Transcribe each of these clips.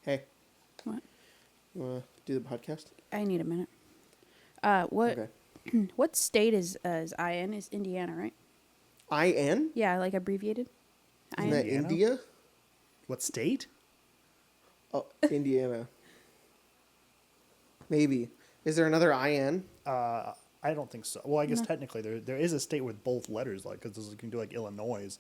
Hey. What? You want to do the podcast? I need a minute. Okay. What state is IN? Is Indiana, right? IN? Yeah, like abbreviated. Isn't that India? What state? Oh, Indiana. Maybe. Is there another IN? I don't think so. Well, I guess technically there is a state with both letters, like because you can do like Illinois.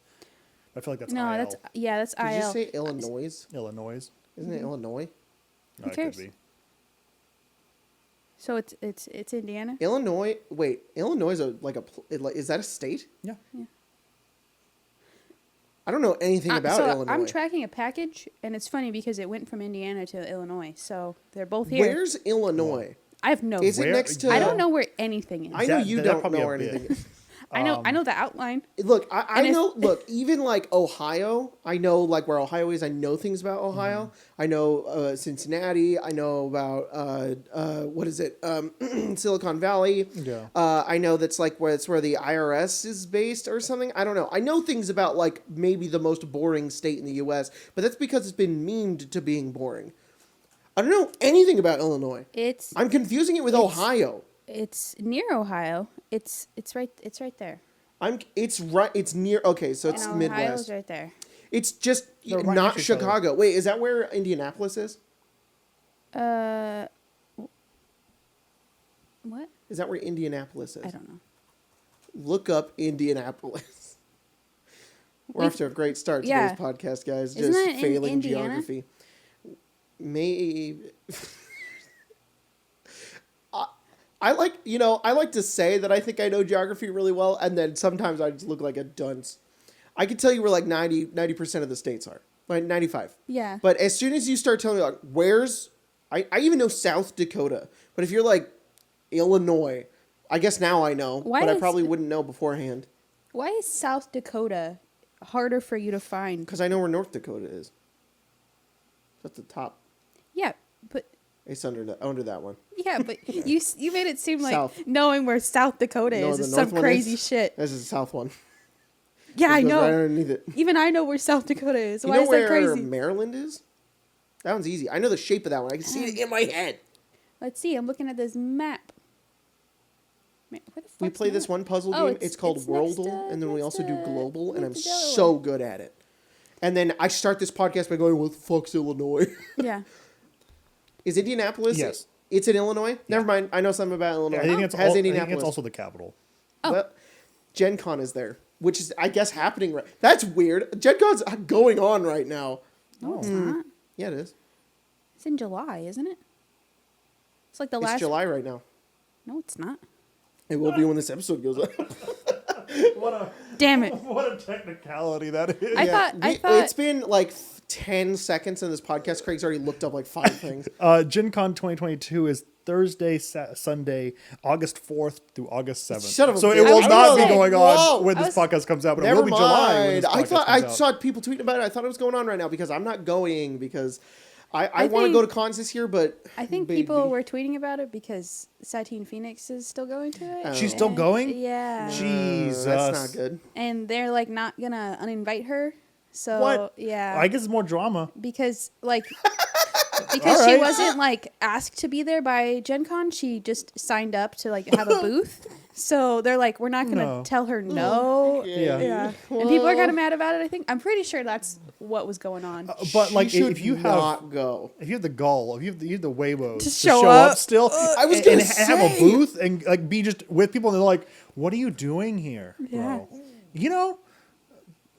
I feel like that's No, IL. that's IL. Did you say Illinois? Illinois. Isn't it Illinois? No, it cares? could be. So it's Indiana. Illinois. Wait, Illinois is is that a state? Yeah. Yeah. I don't know anything about Illinois. I'm tracking a package, and it's funny because it went from Indiana to Illinois, so they're both here. Where's Illinois? I have no. Is it next to? I don't know where anything is. I know you don't know where a bit. anything is. I know the outline. Look, I know. Look, even like Ohio, I know like where Ohio is. I know things about Ohio. I know Cincinnati. I know about what is it? Silicon Valley. Yeah. I know that's like where it's where the IRS is based or something. I don't know. I know things about like maybe the most boring state in the U.S., but that's because it's been memed to being boring. I don't know anything about Illinois. I'm confusing it with Ohio. It's near Ohio. It's right there. It's near. Okay, so it's and Midwest. Ohio's right there. It's just They're right not next to each other. Chicago. Wait, is that where Indianapolis is? What? Is that where Indianapolis is? I don't know. Look up Indianapolis. We're off to a great start today's podcast, guys. Isn't Just that in failing Indiana? geography. Maybe. I like to say that I think I know geography really well, and then sometimes I just look like a dunce. I can tell you where like 90% of the states are. Like 95. Yeah. But as soon as you start telling me like where's I even know South Dakota. But if you're like Illinois, I guess now I know, but I probably wouldn't know beforehand. Why is South Dakota harder for you to find? Because I know where North Dakota is. That's the top. Yeah, but It's under that one. yeah, but you made it seem like South. knowing where South Dakota No, is the is north some one crazy is? shit. This is the south one. Yeah, I It goes know. right underneath it. Even I know where South Dakota is. You Why know is that where crazy? Maryland is? That one's easy. I know the shape of that one. I can see it in my head. Let's see. I'm looking at this map. Man, where the We fuck's play this Maryland? one puzzle Oh, game. It's called it's next Worldle, to- and then we next also do to- Global, and I'm next to Delaware. so good at it. And then I start this podcast by going, "What the fuck's Illinois?" Yeah. Is Indianapolis? Yes. It's in Illinois? Never mind. I know something about Illinois. I think it's Has I Indianapolis. think it's also the capital. Oh. Well, Gen Con is there, which is, I guess, happening right. That's weird. Gen Con's going on right now. No, it's not. Yeah, it is. It's in July, isn't it? It's like the It's last. July right now. No, it's not. It will be when this episode goes up. Damn it. What a technicality that is. I thought. It's been like 10 seconds in this podcast. Craig's already looked up like 5 things. Gen Con 2022 is Thursday, Sunday, August 4th through August 7th. Shut up, so bitch. it will I not was be gonna say, going whoa. on when I this was- podcast comes out, but Never it will be July when mind. this I podcast thought comes I out. saw people tweeting about it. I thought it was going on right now because I'm not going because I want to think- go to cons this year, but I think baby. people were tweeting about it because Satine Phoenix is still going to it. Oh. She's still And- going? Yeah. Jesus. That's not good. And they're like not gonna uninvite her. So What? yeah. I guess it's more drama. because like because All she right. wasn't like asked to be there by Gen Con, she just signed up to like have a booth. So they're like, we're not gonna No. tell her no. Yeah. Yeah. And people are kind of mad about it, I think. I'm pretty sure that's what was going on. But like, She should if you have not go. if you have the gall, if you have the Weibo to show show up. up still, I was and gonna have a say. booth and like be just with people, and they're like, "What are you doing here, Yeah. bro?" You know,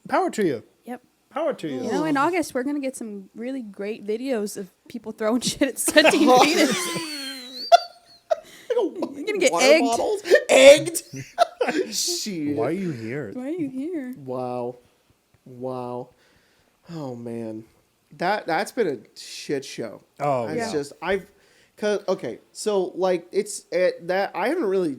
power to you. Yep. Power to you. You know, in August we're gonna get some really great videos of people throwing shit at Satine Phoenix. You're gonna get Water egged. bottles? Egged? Shit. Why are you here? Why are you here? Wow. Oh man, that's been a shit show. Oh, It's yeah. just okay. So like that I haven't really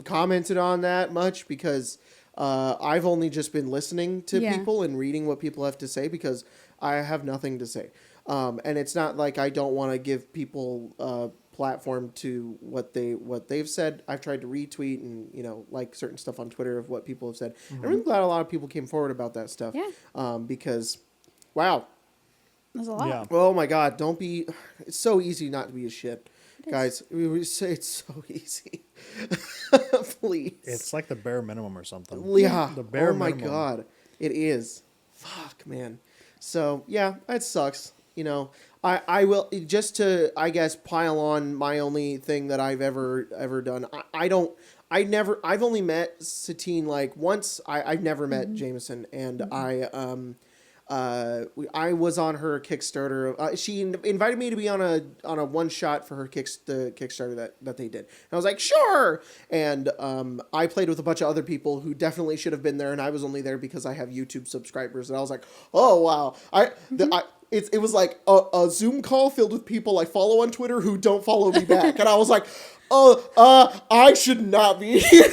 commented on that much because I've only just been listening to Yeah. people and reading what people have to say because I have nothing to say. And it's not like I don't want to give people platform to what they've said. I've tried to retweet and like certain stuff on Twitter of what people have said. I'm really glad a lot of people came forward about that stuff. Yeah. Because, wow, There's a lot. Yeah. Oh my God! Don't be. It's so easy not to be a shit, guys. We say it's so easy. Please. It's like the bare minimum or something. Yeah. The bare Oh my minimum. God, it is. Fuck, man. So yeah, it sucks. You know, I will just to I guess pile on my only thing that I've ever done. I've only met Satine like once. I've never met Jameson, and I was on her Kickstarter. She invited me to be on a one shot for her the Kickstarter that they did. And I was like, sure. And I played with a bunch of other people who definitely should have been there, and I was only there because I have YouTube subscribers. And I was like, oh wow, it was like a Zoom call filled with people I follow on Twitter who don't follow me back, and I was like, I should not be here.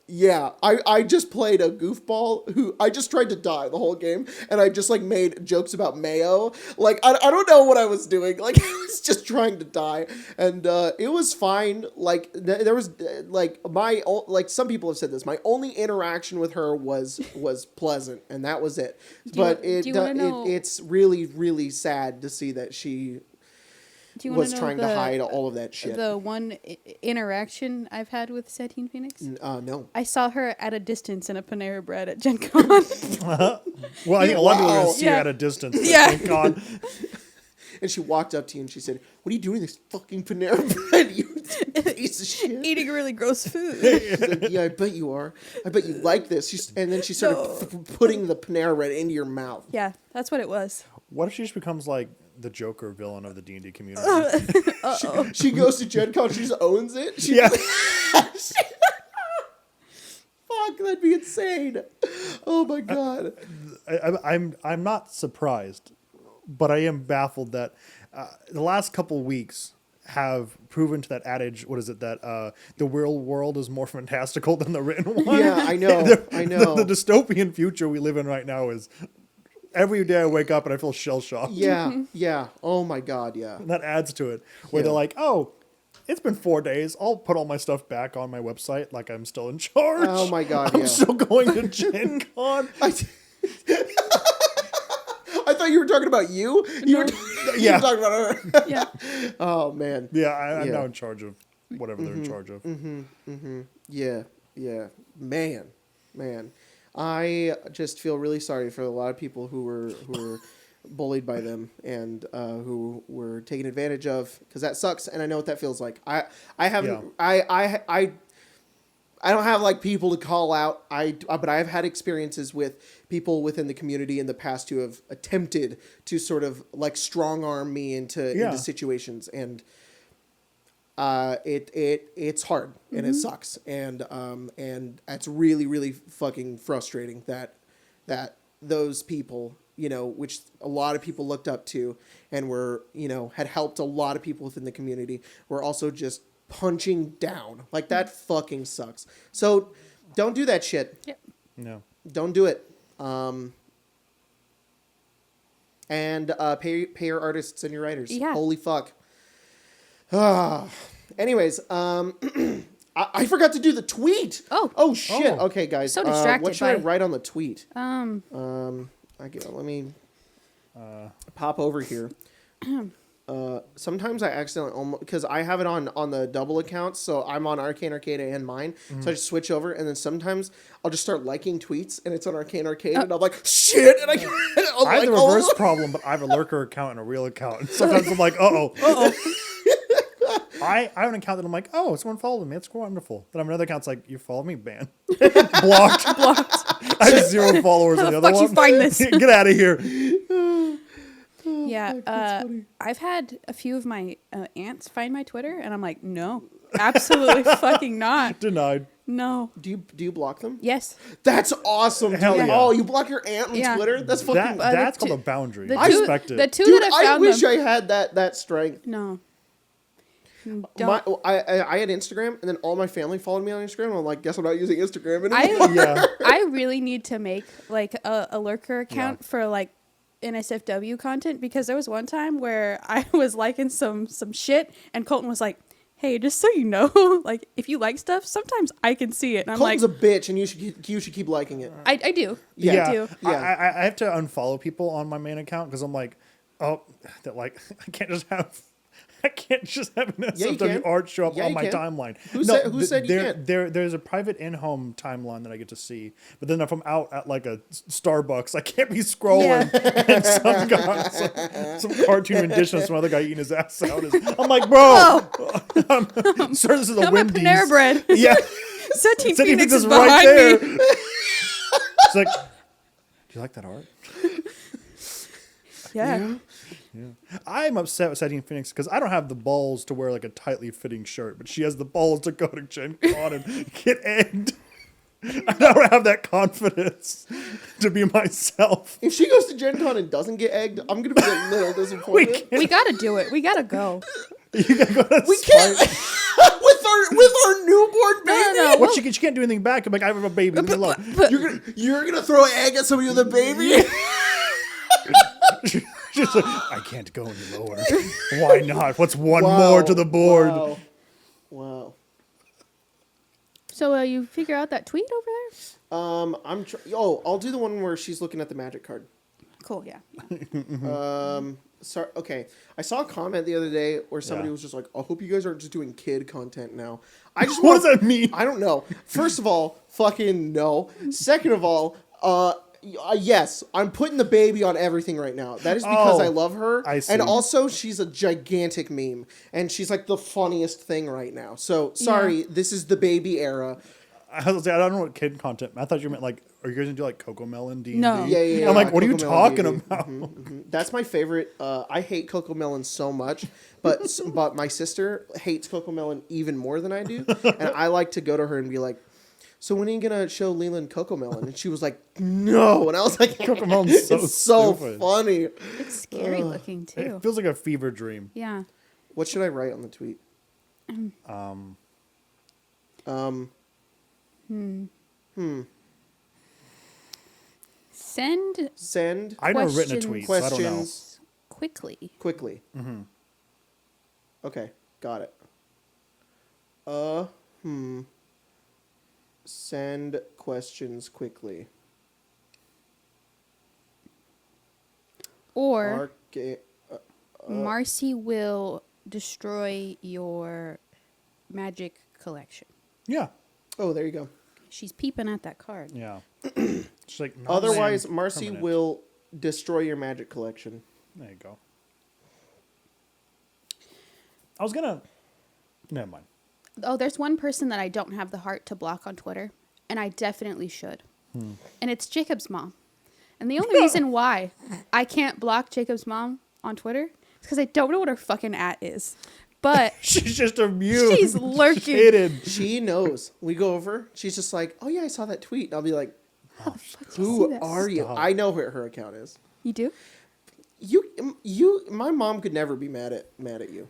Yeah, I just played a goofball who I just tried to die the whole game, and I just like made jokes about mayo. Like I don't know what I was doing. Like I was just trying to die, and it was fine. Like there was like some people have said this. My only interaction with her was pleasant, and that was it. It's really really sad to see that she was trying to hide all of that shit. The one interaction I've had with Satine Phoenix? No. I saw her at a distance in a Panera Bread at Gen Con. Well, I think a lot of people are going to see her Yeah. at a distance. Yeah. Thank God. And she walked up to you and she said, "What are you doing this fucking Panera Bread, you piece of shit?" Eating really gross food. She's like, "Yeah, I bet you are. I bet you like this." And then she started putting the Panera Bread into your mouth. Yeah, that's what it was. What if she just becomes like the Joker villain of the D&D community? She goes to Gen Con, she just owns it. Yeah. Fuck, that'd be insane. Oh my God. I'm not surprised, but I am baffled that the last couple weeks have proven to that adage. What is it that the real world is more fantastical than the written one? Yeah, I know. I know. The dystopian future we live in right now is every day I wake up and I feel shell shocked. Yeah, yeah. Oh my God, yeah. And that adds to it, where Yeah. they're like, "Oh, it's been 4 days. I'll put all my stuff back on my website, like I'm still in charge. Oh my God, I'm yeah. still going to Gen Con." I thought you were talking about you. You were Yeah. talking about her. Yeah. Oh man. Yeah, I'm Yeah. now in charge of whatever they're in charge of. Yeah, yeah. Man. I just feel really sorry for a lot of people who were bullied by them and who were taken advantage of, because that sucks, and I know what that feels like. I haven't I don't have like people to call out. But I've had experiences with people within the community in the past who have attempted to sort of like strong arm me into situations, and it's hard and it sucks, and it's really really fucking frustrating that those people, you know, which a lot of people looked up to and were, you know, had helped a lot of people within the community, were also just punching down. Like that fucking sucks. So don't do that shit. Yep. No. Don't do it. And pay your artists and your writers. Yeah. Holy fuck. Anyways, I forgot to do the tweet. Oh shit. Oh. Okay, guys. So distracted what should I by- write on the tweet? Um, Let me pop over here. Sometimes I accidentally, because I have it on the double account, so I'm on Arcane Arcade and mine, so I just switch over, and then sometimes I'll just start liking tweets, and it's on Arcane Arcade, and I'm like, shit, and I have the reverse problem, but I have a lurker account and a real account. And sometimes I'm like, uh-oh. I have an account that I'm like, oh, someone followed me. That's wonderful. Then I have another account that's like, you followed me? Ban. Blocked. I have 0 followers on the other fuck one. you find this? Get out of here. Yeah, I've had a few of my aunts find my Twitter, and I'm like, no, absolutely fucking not. Denied. No. Do you block them? Yes. That's awesome, dude. Hell yeah. Oh, you block your aunt on Yeah. Twitter? That's fucking... That's the called two- a boundary. the I two- respect it. The two Dude, that I I found wish them. I had that strength. No. I had Instagram, and then all my family followed me on Instagram, and I'm like, guess I'm not using Instagram anymore. Yeah. I really need to make like a lurker account for like NSFW content, because there was one time where I was liking some shit, and Colton was like, hey, just so you know, like if you like stuff, sometimes I can see it. And I'm like, Colton's a bitch, and you should keep liking it. I do. Yeah. I do. Yeah. I have to unfollow people on my main account because I'm like, oh, that like I can't just have an Yeah, you SFW can. art show up Yeah, on you my can. timeline. Who said you can't? There's a private in-home timeline that I get to see, but then if I'm out at like a Starbucks, I can't be scrolling and some guy, some cartoon rendition of some other guy eating his ass out. I'm like, bro, sir, this is a I'm Wendy's. at Panera Bread. Yeah, Setting City Phoenix is right behind there. me. It's like, do you like that art? Yeah. I'm upset with Setting Phoenix because I don't have the balls to wear like a tightly fitting shirt, but she has the balls to go to Gen Con and get egged. I don't have that confidence to be myself. If she goes to Gen Con and doesn't get egged, I'm gonna be a little disappointed. We gotta do it. We gotta go. You gotta go to We can't with our newborn baby. No. What, she can't do anything back. I'm like, I have a baby. Leave me alone. You're gonna throw an egg at somebody with a baby? She's like, I can't go any lower. Why not? What's one more to the board? Wow. So you figure out that tweet over there? I'll do the one where she's looking at the magic card. Cool. Yeah. Sorry. Okay. I saw a comment the other day where somebody Yeah. was just like, "I hope you guys aren't just doing kid content now." I just What does that mean? I don't know. First of all, fucking no. Second of all, yes, I'm putting the baby on everything right now. That is because I love her. I see. And also, she's a gigantic meme. And she's like the funniest thing right now. So, sorry, this is the baby era. I was gonna say, I don't know what kid content. I thought you meant like, are you guys gonna do like Cocomelon D&D? No. Yeah. I'm like, what are you Cocomelon talking baby. about? That's my favorite. I hate Cocomelon so much, but my sister hates Cocomelon even more than I do. And I like to go to her and be like, so when are you gonna show Leland Cocomelon? And she was like, no. And I was like, Cocomelon's so it's so stupid. funny. It's scary looking too. It feels like a fever dream. Yeah. What should I write on the tweet? Send Send I've never written a tweet, so I don't know. questions quickly. quickly. Okay, got it. Send questions quickly. Or Arca- Marcy will destroy your magic collection. Yeah. Oh, there you go. She's peeping at that card. Yeah. She's like, no, Otherwise, man, Marcy permanent. will destroy your magic collection. There you go. I was gonna. Never mind. Oh, there's one person that I don't have the heart to block on Twitter, and I definitely should. And it's Jacob's mom. And the only reason why I can't block Jacob's mom on Twitter is because I don't know what her fucking @ is. But She's just immune. she's lurking. Hidden. She knows. We go over. She's just like, oh yeah, I saw that tweet. And I'll be like, How the fuck did you see who this? are you? Stop. I know where her account is. You do? My mom could never be mad at you.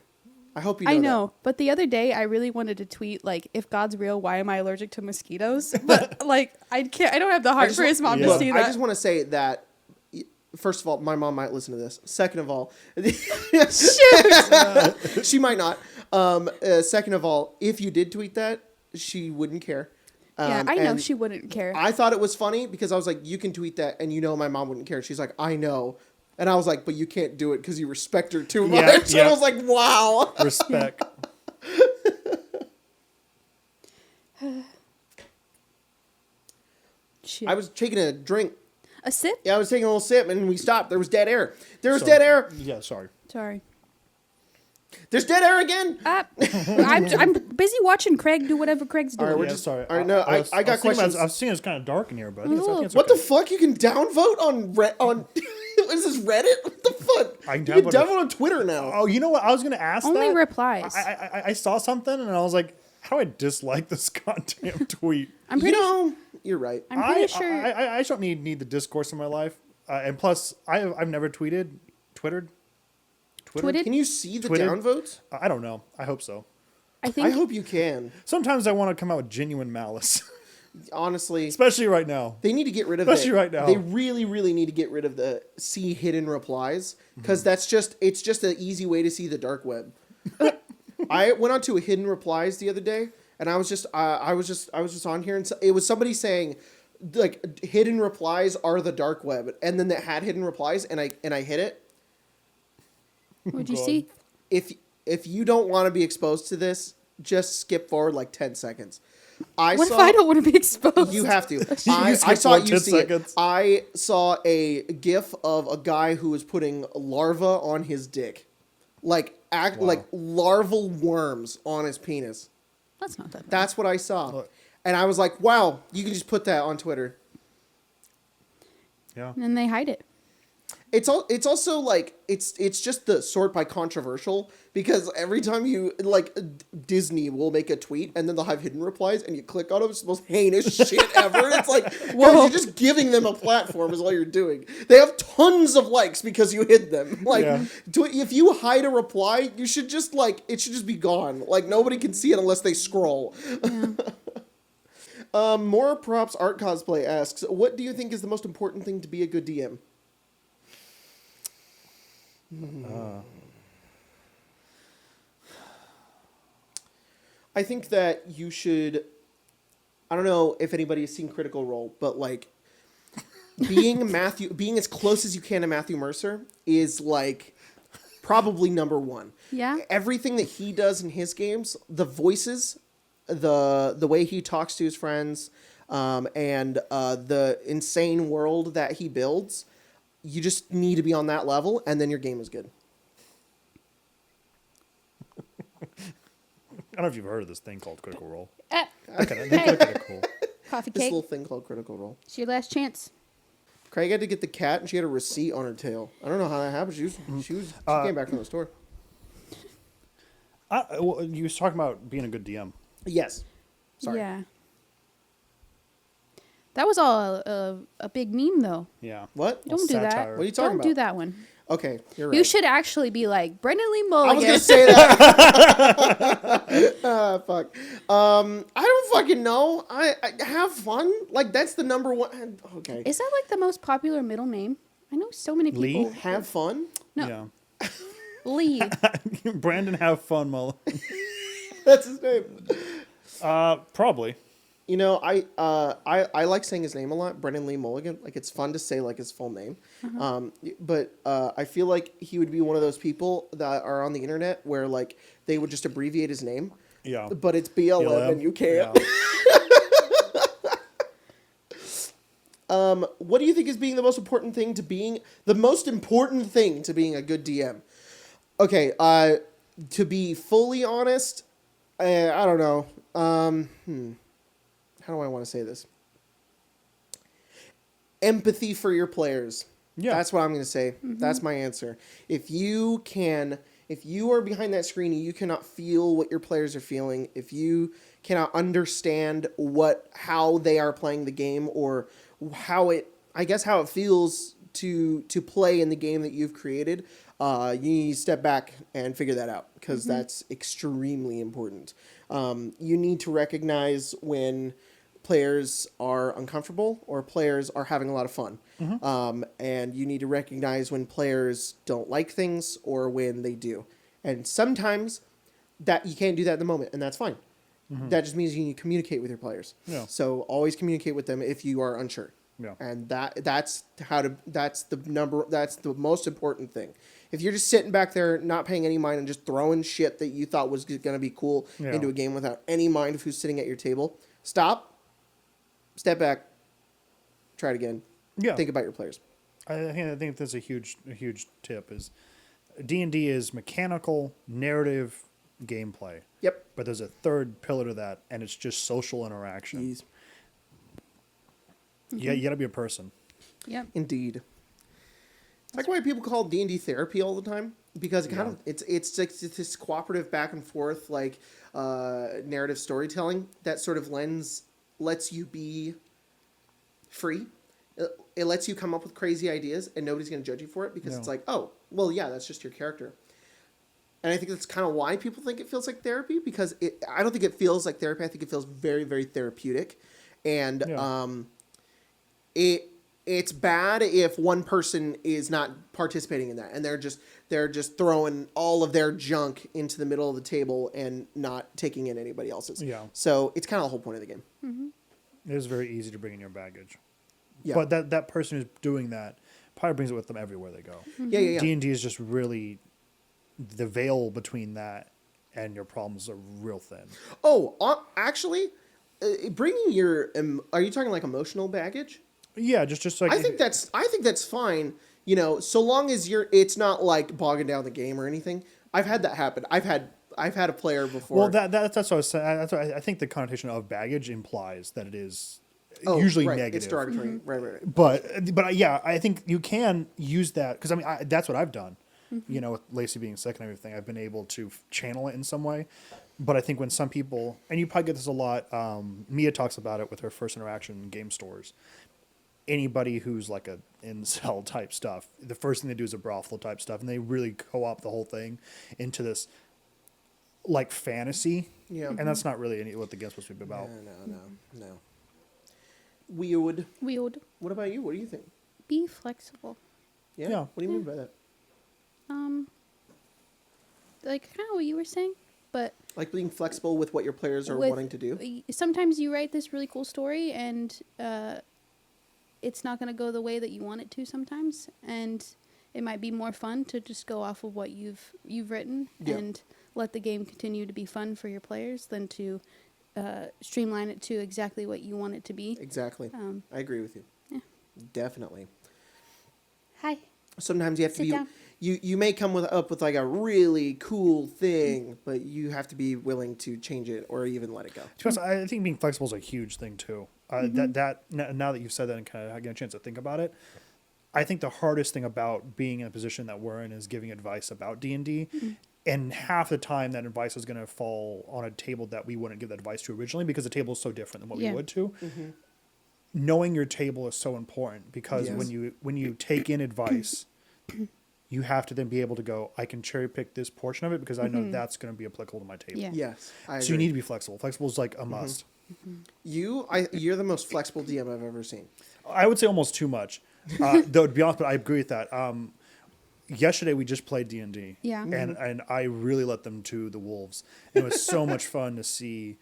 I hope you know I know, but the other day I really wanted to tweet like, "If God's real, why am I allergic to mosquitoes?" But like, I can't. I don't have the heart just for his mom yeah. to Look, see I that. just want to say that, first of all, my mom might listen to this. Second of all, she might not. Second of all, if you did tweet that, she wouldn't care. Yeah, I know and she wouldn't care. I thought it was funny because I was like, you can tweet that, and you know my mom wouldn't care. She's like, I know. And I was like, but you can't do it because you respect her too much. Yeah, And yeah. I was like, wow. Respect. Shit. I was taking a drink. A sip? Yeah, I was taking a little sip, and we stopped. There was dead air. There was Sorry. dead air. Yeah, sorry. Sorry. There's dead air again. I'm busy watching Craig do whatever Craig's All doing. right, we're Yeah, just sorry. All right, no, I got was thinking questions. I've seen it's kind of dark in here, but I think it's What okay. the fuck? You can downvote on what is this, Reddit? What the fuck? I You can can downvote downvote on Twitter now. Oh, you know what? I was gonna ask Only that. replies. I saw something and I was like, how do I dislike this goddamn tweet? I'm pretty. You're right. I'm pretty sure. I just don't need the discourse in my life. And plus, I've never twittered. Tweeted? Can you see the Twitter? downvotes? I don't know. I hope so. I think. I hope you can. Sometimes I want to come out with genuine malice, Honestly, especially right now. they need to get rid of Especially it. right now. They really, really need to get rid of the see hidden replies because it's just an easy way to see the dark web. I went on to a hidden replies the other day, and I was just on here, and it was somebody saying, like, hidden replies are the dark web, and then it had hidden replies, and I hit it. What'd you see? If you don't want to be exposed to this, just skip forward like 10 seconds. What if I don't want to be exposed? You have to. I saw you see it. I saw a GIF of a guy who was putting larva on his dick, like larval worms on his penis. That's not that bad. That's what I saw, and I was like, "Wow, you can just put that on Twitter." Yeah. And then they hide it. It's also like it's just the sort by controversial, because every time you like Disney will make a tweet and then they'll have hidden replies and you click on them, it's the most heinous shit ever. It's like, whoa, you're just giving them a platform is all you're doing. They have tons of likes because you hid them. Like, if you hide a reply, you should just it should just be gone. Like, nobody can see it unless they scroll. Yeah. More Props Art Cosplay asks, what do you think is the most important thing to be a good DM? I think that you should, I don't know if anybody has seen Critical Role, but like being as close as you can to Matthew Mercer is like probably number one. Yeah. Everything that he does in his games, the voices, the way he talks to his friends, and the insane world that he builds, you just need to be on that level, and then your game is good. I don't know if you've heard of this thing called Critical Role. Hey. They're kind of cool. Coffee This cake. little thing called Critical Role. It's your last chance. Craig had to get the cat, and she had a receipt on her tail. I don't know how that happened. She came back from the store. Well, you was talking about being a good DM. Yes. Sorry. Yeah. That was all a big meme, though. Yeah. What? Don't do that. Satire. What are you talking Don't about? do that one. Okay, you're right. You should actually be like Brendan Lee I Mulligan. was gonna say that. Fuck. I don't fucking know. I have fun. Like, that's the number one. Okay. Is that like the most popular middle name? I know so many Lee? people. Have fun. No, Yeah. Lee. Brandon, have fun, Mullen. That's his name. Probably. You know, I like saying his name a lot, Brendan Lee Mulligan. Like, it's fun to say like his full name. But I feel like he would be one of those people that are on the internet where like they would just abbreviate his name. Yeah. But it's BLM and you can't. Yeah. What do you think is being the most important thing to being a good DM? Okay, to be fully honest, I don't know. How do I want to say this? Empathy for your players. Yeah. That's what I'm going to say. Mm-hmm. That's my answer. If you are behind that screen and you cannot feel what your players are feeling, if you cannot understand how they are playing the game, or how it feels to play in the game that you've created, you need to step back and figure that out, because that's extremely important. You need to recognize when players are uncomfortable or players are having a lot of fun. And you need to recognize when players don't like things or when they do. And sometimes that you can't do that in the moment, and that's fine. That just means you need to communicate with your players. Yeah. So always communicate with them if you are unsure. Yeah. And that's the most important thing. If you're just sitting back there not paying any mind and just throwing shit that you thought was going to be cool into a game without any mind of who's sitting at your table, stop. Step back. Try it again. Yeah. Think about your players. I think that's a huge tip. Is D&D is mechanical, narrative, gameplay. Yep. But there's a third pillar to that, and it's just social interaction. Jeez. Yeah, you got to be a person. Yep. Indeed. That's why people call D&D therapy all the time, because it's this cooperative back and forth narrative storytelling that sort of lets you be free. It lets you come up with crazy ideas, and nobody's going to judge you for it, because it's like, oh, well, yeah, that's just your character. And I think that's kind of why people think it feels like therapy, because I don't think it feels like therapy. I think it feels very, very therapeutic. And it's bad if one person is not participating in that and they're just throwing all of their junk into the middle of the table and not taking in anybody else's. Yeah. So it's kind of the whole point of the game. Mm-hmm. It is very easy to bring in your baggage. Yeah. But that person who's doing that probably brings it with them everywhere they go. Yeah. D&D is just really, the veil between that and your problems are real thin. Oh, actually, bringing your are you talking like emotional baggage? Yeah, just like I think that's fine. You know, so long as it's not like bogging down the game or anything. I've had that happen. I've had a player before. Well, that's what I was saying. That's what I think the connotation of baggage implies that it is usually right. negative. It's derogatory. Right. But yeah, I think you can use that because I mean that's what I've done. You know, with Lacey being sick and everything, I've been able to channel it in some way. But I think when some people, and you probably get this a lot, Mia talks about it with her first interaction in game stores. Anybody who's like a incel type stuff, the first thing they do is a brothel type stuff, and they really co-opt the whole thing into this like fantasy. Yeah. And that's not really what the game's supposed to be about. No. Weird. What about you? What do you think? Be flexible. Yeah. What do you mean by that? Like kind of what you were saying, but Like being flexible with what your players are wanting to do? Sometimes you write this really cool story and it's not going to go the way that you want it to sometimes, and it might be more fun to just go off of what you've written and let the game continue to be fun for your players than to streamline it to exactly what you want it to be. Exactly. I agree with you. Yeah. Definitely. Hi. Sometimes you have to Sit be down. you may come up with like a really cool thing, but you have to be willing to change it or even let it go. To be honest, I think being flexible is a huge thing too. Now that you've said that and kind of getting a chance to think about it, I think the hardest thing about being in a position that we're in is giving advice about D&D. And half the time that advice is going to fall on a table that we wouldn't give that advice to originally because the table is so different than what we would to. Knowing your table is so important because when you take in advice, you have to then be able to go, I can cherry pick this portion of it because I know that's going to be applicable to my table. Yeah. Yes. I agree. So you need to be flexible. Flexible is like a must. You're the most flexible DM I've ever seen. I would say almost too much. Though to be honest, but I agree with that. Yesterday we just played D&D. Yeah. And I really let them to the wolves. It was so much fun to see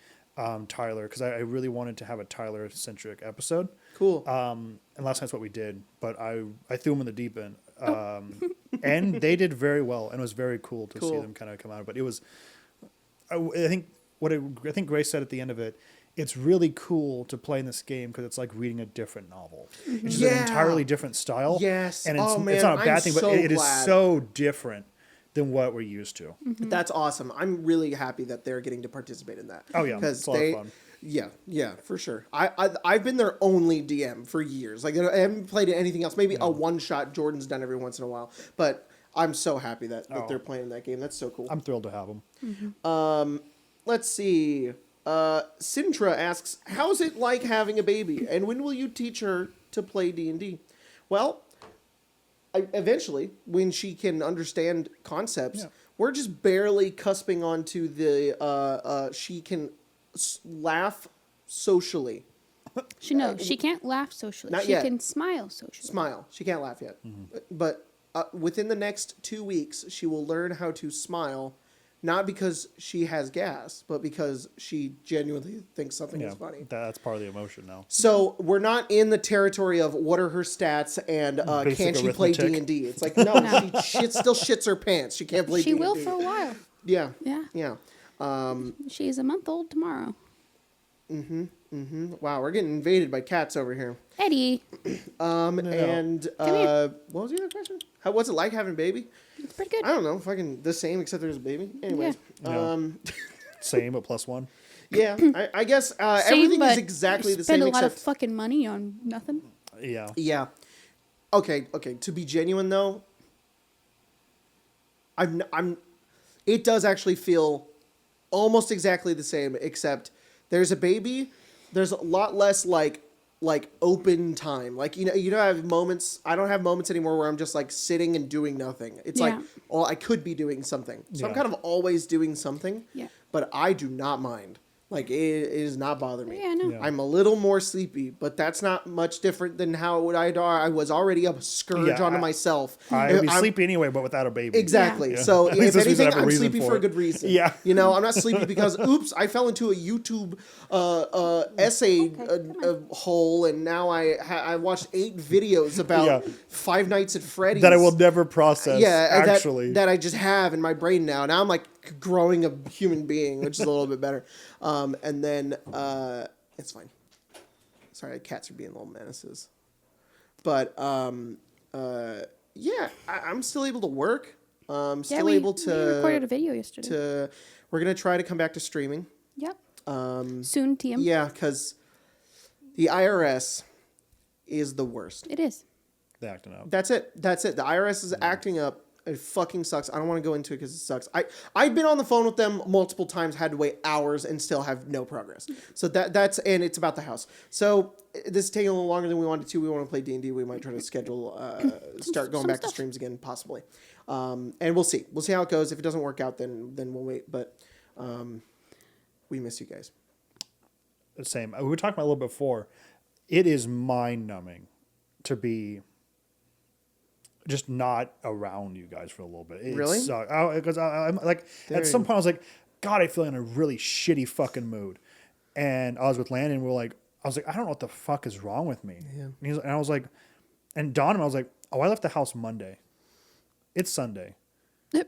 Tyler because I really wanted to have a Tyler-centric episode. Cool. And last night's what we did, but I threw them in the deep end. And they did very well, and it was very cool to see them kind of come out. But it was, I think Grace said at the end of it, it's really cool to play in this game because it's like reading a different novel. It's just an entirely different style. Yes. And it's, man, it's not a bad I'm thing, but so it is glad. so different than what we're used to. That's awesome. I'm really happy that they're getting to participate in that. Oh, yeah. It's a lot of fun. Yeah, for sure. I've been their only DM for years. Like I haven't played anything else. Maybe a one shot Jordan's done every once in a while. But I'm so happy that they're playing that game. That's so cool. I'm thrilled to have them. Let's see. Sintra asks, how's it like having a baby? And when will you teach her to play D&D? Well, eventually, when she can understand concepts, we're just barely cusping onto the she can laugh socially. She can't laugh socially. Not she yet. can smile socially. Smile. She can't laugh yet. But within the next 2 weeks, she will learn how to smile, not because she has gas, but because she genuinely thinks something is funny. That's part of the emotion now. So we're not in the territory of what are her stats and can she play arithmetic. D&D. It's like, no, she still shits her pants. She can't play D&D. She will for a while. Yeah. Yeah. She's a month old tomorrow. Wow, we're getting invaded by cats over here. Eddie. And what was the other question? What's it like having a baby? It's pretty good. I don't know. Fucking the same, except there's a baby. Anyways. Same, but +1. Yeah, I guess everything is exactly the same. Spend a lot of except fucking money on nothing. Yeah. Yeah. Okay. To be genuine though, it does actually feel almost exactly the same, except there's a baby. There's a lot less like open time. Like, you know, I have moments. I don't have moments anymore where I'm just like sitting and doing nothing. It's like, I could be doing something. So I'm kind of always doing something. Yeah. But I do not mind Like, it does not bother me. Yeah, I know. Yeah. I'm a little more sleepy, but that's not much different than how I was already a scourge Yeah, onto myself. I would be I'm- sleepy anyway, but without a baby. Exactly. Yeah. So At least if this means I anything, have a I'm reason sleepy for for a it. good reason. Yeah. You know, I'm not sleepy because oops, I fell into a YouTube essay hole, and now I watched 8 videos about Yeah. Five Nights at Freddy's That I will never process. yeah, actually. that I just have in my brain now. Now I'm like growing a human being, which is a little bit better. And then it's fine. Sorry, cats are being little menaces. But yeah, I'm still able to work. Still we able to recorded a video yesterday. We're gonna try to come back to streaming. Yep. Soon, TM. Yeah, because the IRS is the worst. It is. They're acting up. That's it. The IRS is acting up. It fucking sucks. I don't want to go into it because it sucks. I've been on the phone with them multiple times, had to wait hours, and still have no progress. So that's and it's about the house. So this is taking a little longer than we wanted to. We want to play D&D. We might try to schedule, start going some back stuff. to streams again, possibly. And we'll see. We'll see how it goes. If it doesn't work out, then we'll wait. But we miss you guys. Same. We were talking about a little bit before. It is mind-numbing to be just not around you guys for a little bit. Really? Because I'm like, at some point I was like, God, I feel in a really shitty fucking mood. And I was with Landon, and I was like, I don't know what the fuck is wrong with me. Yeah. And I was like, and Don, I was like, oh, I left the house Monday. It's Sunday. Yep.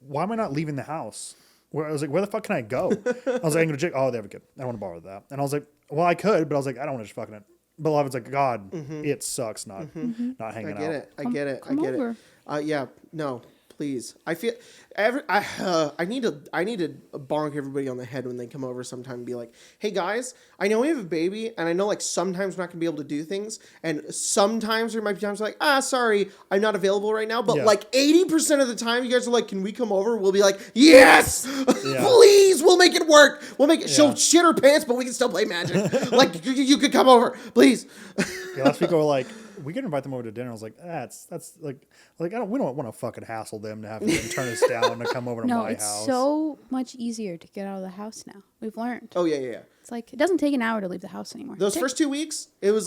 Why am I not leaving the house? I was like, where the fuck can I go? I was like, I'm going to oh, they have a kid. I don't want to borrow that. And I was like, well, I could, but I was like, I don't want to just fucking it. But I was like, God, it sucks not hanging out. I get it. Come over. Yeah, no, please. I feel I need to bonk everybody on the head when they come over sometime and be like, hey guys, I know we have a baby, and I know like sometimes we're not gonna be able to do things, and sometimes there might be times like, sorry, I'm not available right now. But Yeah. like 80% of the time, you guys are like, can we come over? We'll be like, yes, Yeah. please, we'll make it work. We'll make it. Yeah. She'll shit her pants, but we can still play Magic. Like you could come over, please. Yeah, last week we were like, we could invite them over to dinner. I was like, that's like we don't want to fucking hassle them to have them turn us down to come over to No, my it's house. so much easier to get out of the house now. We've learned. Oh yeah. It's like, it doesn't take an hour to leave the house anymore. Those first 2 weeks, it was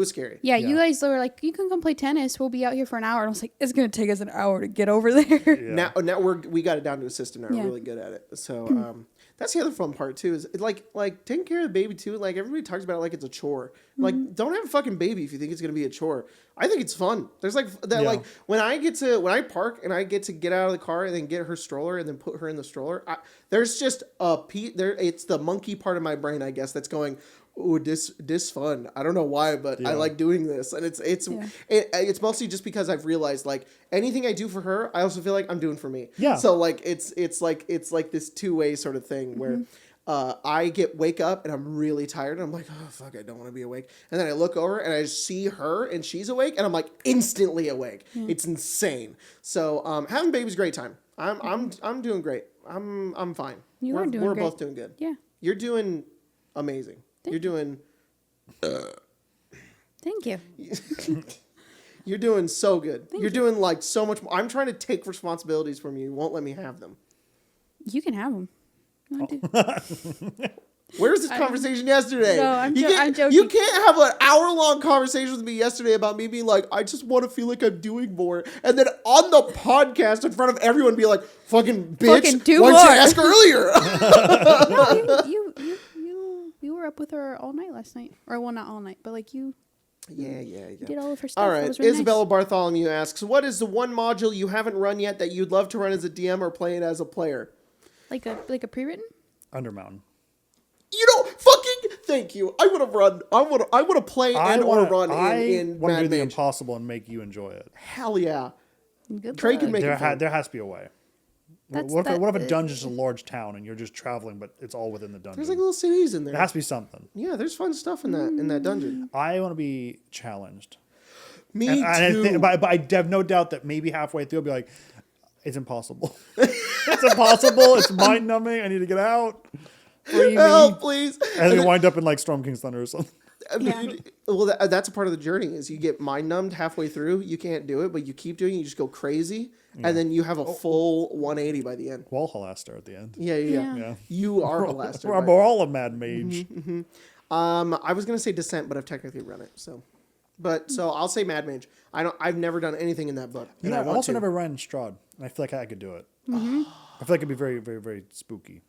scary. Yeah, Yeah. you guys were like, you can come play tennis. We'll be out here for an hour. And I was like, it's going to take us an hour to get over there. Yeah. Now we got it down to a system now. We're Yeah. really good at it. So that's the other fun part too. Is like taking care of the baby too. Like everybody talks about it like it's a chore. Like don't have a fucking baby if you think it's gonna be a chore. I think it's fun. There's like that. Yeah. Like when I park and I get to get out of the car and then get her stroller and then put her in the stroller. There's just a there. It's the monkey part of my brain, I guess, that's going, ooh, this fun. I don't know why, but I Yeah. like doing this, and it's mostly just because I've realized like anything I do for her, I also feel like I'm doing for me. Yeah. So like it's like this two-way sort of thing where I wake up and I'm really tired and I'm like, oh fuck, I don't want to be awake, and then I look over and I see her and she's awake and I'm like instantly awake. It's insane. So having baby's a great time. I'm doing great. I'm fine. You are doing We're great. both doing good. Yeah. You're doing amazing. You're doing Thank you. You're doing so good. You're doing like so much more. I'm trying to take responsibilities from you. You won't let me have them. You can have them. Where was this conversation yesterday? No, I'm I'm joking. You can't have an hour-long conversation with me yesterday about me being like, I just want to feel like I'm doing more. And then on the podcast in front of everyone be like, fucking bitch, Fucking do why'd more. you ask earlier? No, you were up with her all night last night. Or, well, not all night, but like you Yeah. did all of her stuff. All That right, was really Isabella nice. Bartholomew asks, what is the one module you haven't run yet that you'd love to run as a DM or play it as a player? Like a pre-written? Undermountain. You know, fucking thank you. I would have run. I would have played and or run in want to Mad do the Mage. impossible and make you enjoy it. Hell yeah. Good Trey luck. can make it fun. There has to be a way. What if a dungeon's a large town and you're just traveling, but it's all within the dungeon? There's like little cities in there. There has to be something. Yeah, there's fun stuff in that dungeon. I want to be challenged. Me And I too. think, but I have no doubt that maybe halfway through I'll be like, it's impossible. It's impossible. It's mind numbing. I need to get out. Free me. Help, please. And then wind up in like Storm King's Thunder or something. I mean, well, that's a part of the journey is you get mind numbed halfway through. You can't do it, but you keep doing it. You just go crazy. And then you have a full 180 by the end. Walhalaster at the end. Yeah. You are Halaster. We're all a mad mage. I was gonna say Descent, but I've technically run it. So I'll say Mad Mage. I've never done anything in that book. You know, I also never ran Strahd, and I feel like I could do it. I feel like it'd be very, very, very spooky.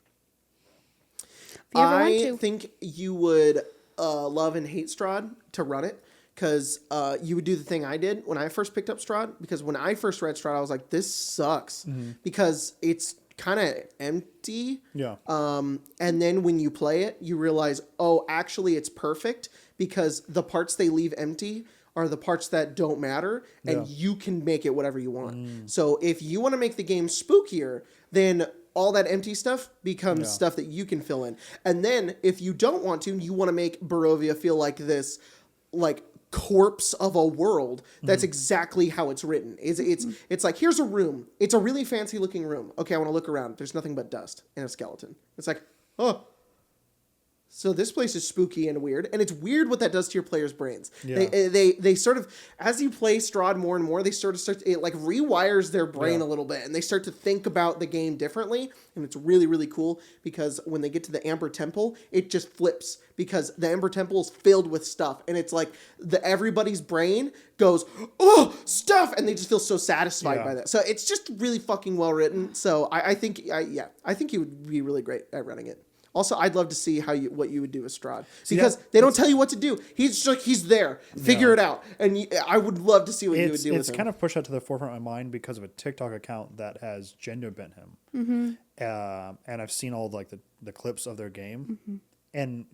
I think you would love and hate Strahd to run it. Because you would do the thing I did when I first picked up Strahd. Because when I first read Strahd, I was like, this sucks. Because it's kind of empty. Yeah. And then when you play it, you realize, oh, actually it's perfect. Because the parts they leave empty are the parts that don't matter. And you can make it whatever you want. So if you want to make the game spookier, then all that empty stuff becomes stuff that you can fill in. And then if you don't want to, you want to make Barovia feel like this, like, corpse of a world. That's exactly how it's written. It's like, here's a room. It's a really fancy looking room. Okay, I want to look around. There's nothing but dust and a skeleton. It's like, oh, so this place is spooky and weird, and it's weird what that does to your players' brains. They sort of, as you play Strahd more and more, they sort of start, it like rewires their brain a little bit, and they start to think about the game differently, and it's really, really cool, because when they get to the Amber Temple, it just flips, because the Amber Temple is filled with stuff, and it's like everybody's brain goes, oh, stuff, and they just feel so satisfied by that. So it's just really fucking well written. So I think you would be really great at running it. Also, I'd love to see what you would do with Strahd, because they don't tell you what to do. He's just like, he's there. Figure it out. And I would love to see what you would do with him. It's kind of pushed out to the forefront of my mind because of a TikTok account that has gender bent him. And I've seen all like the clips of their game. And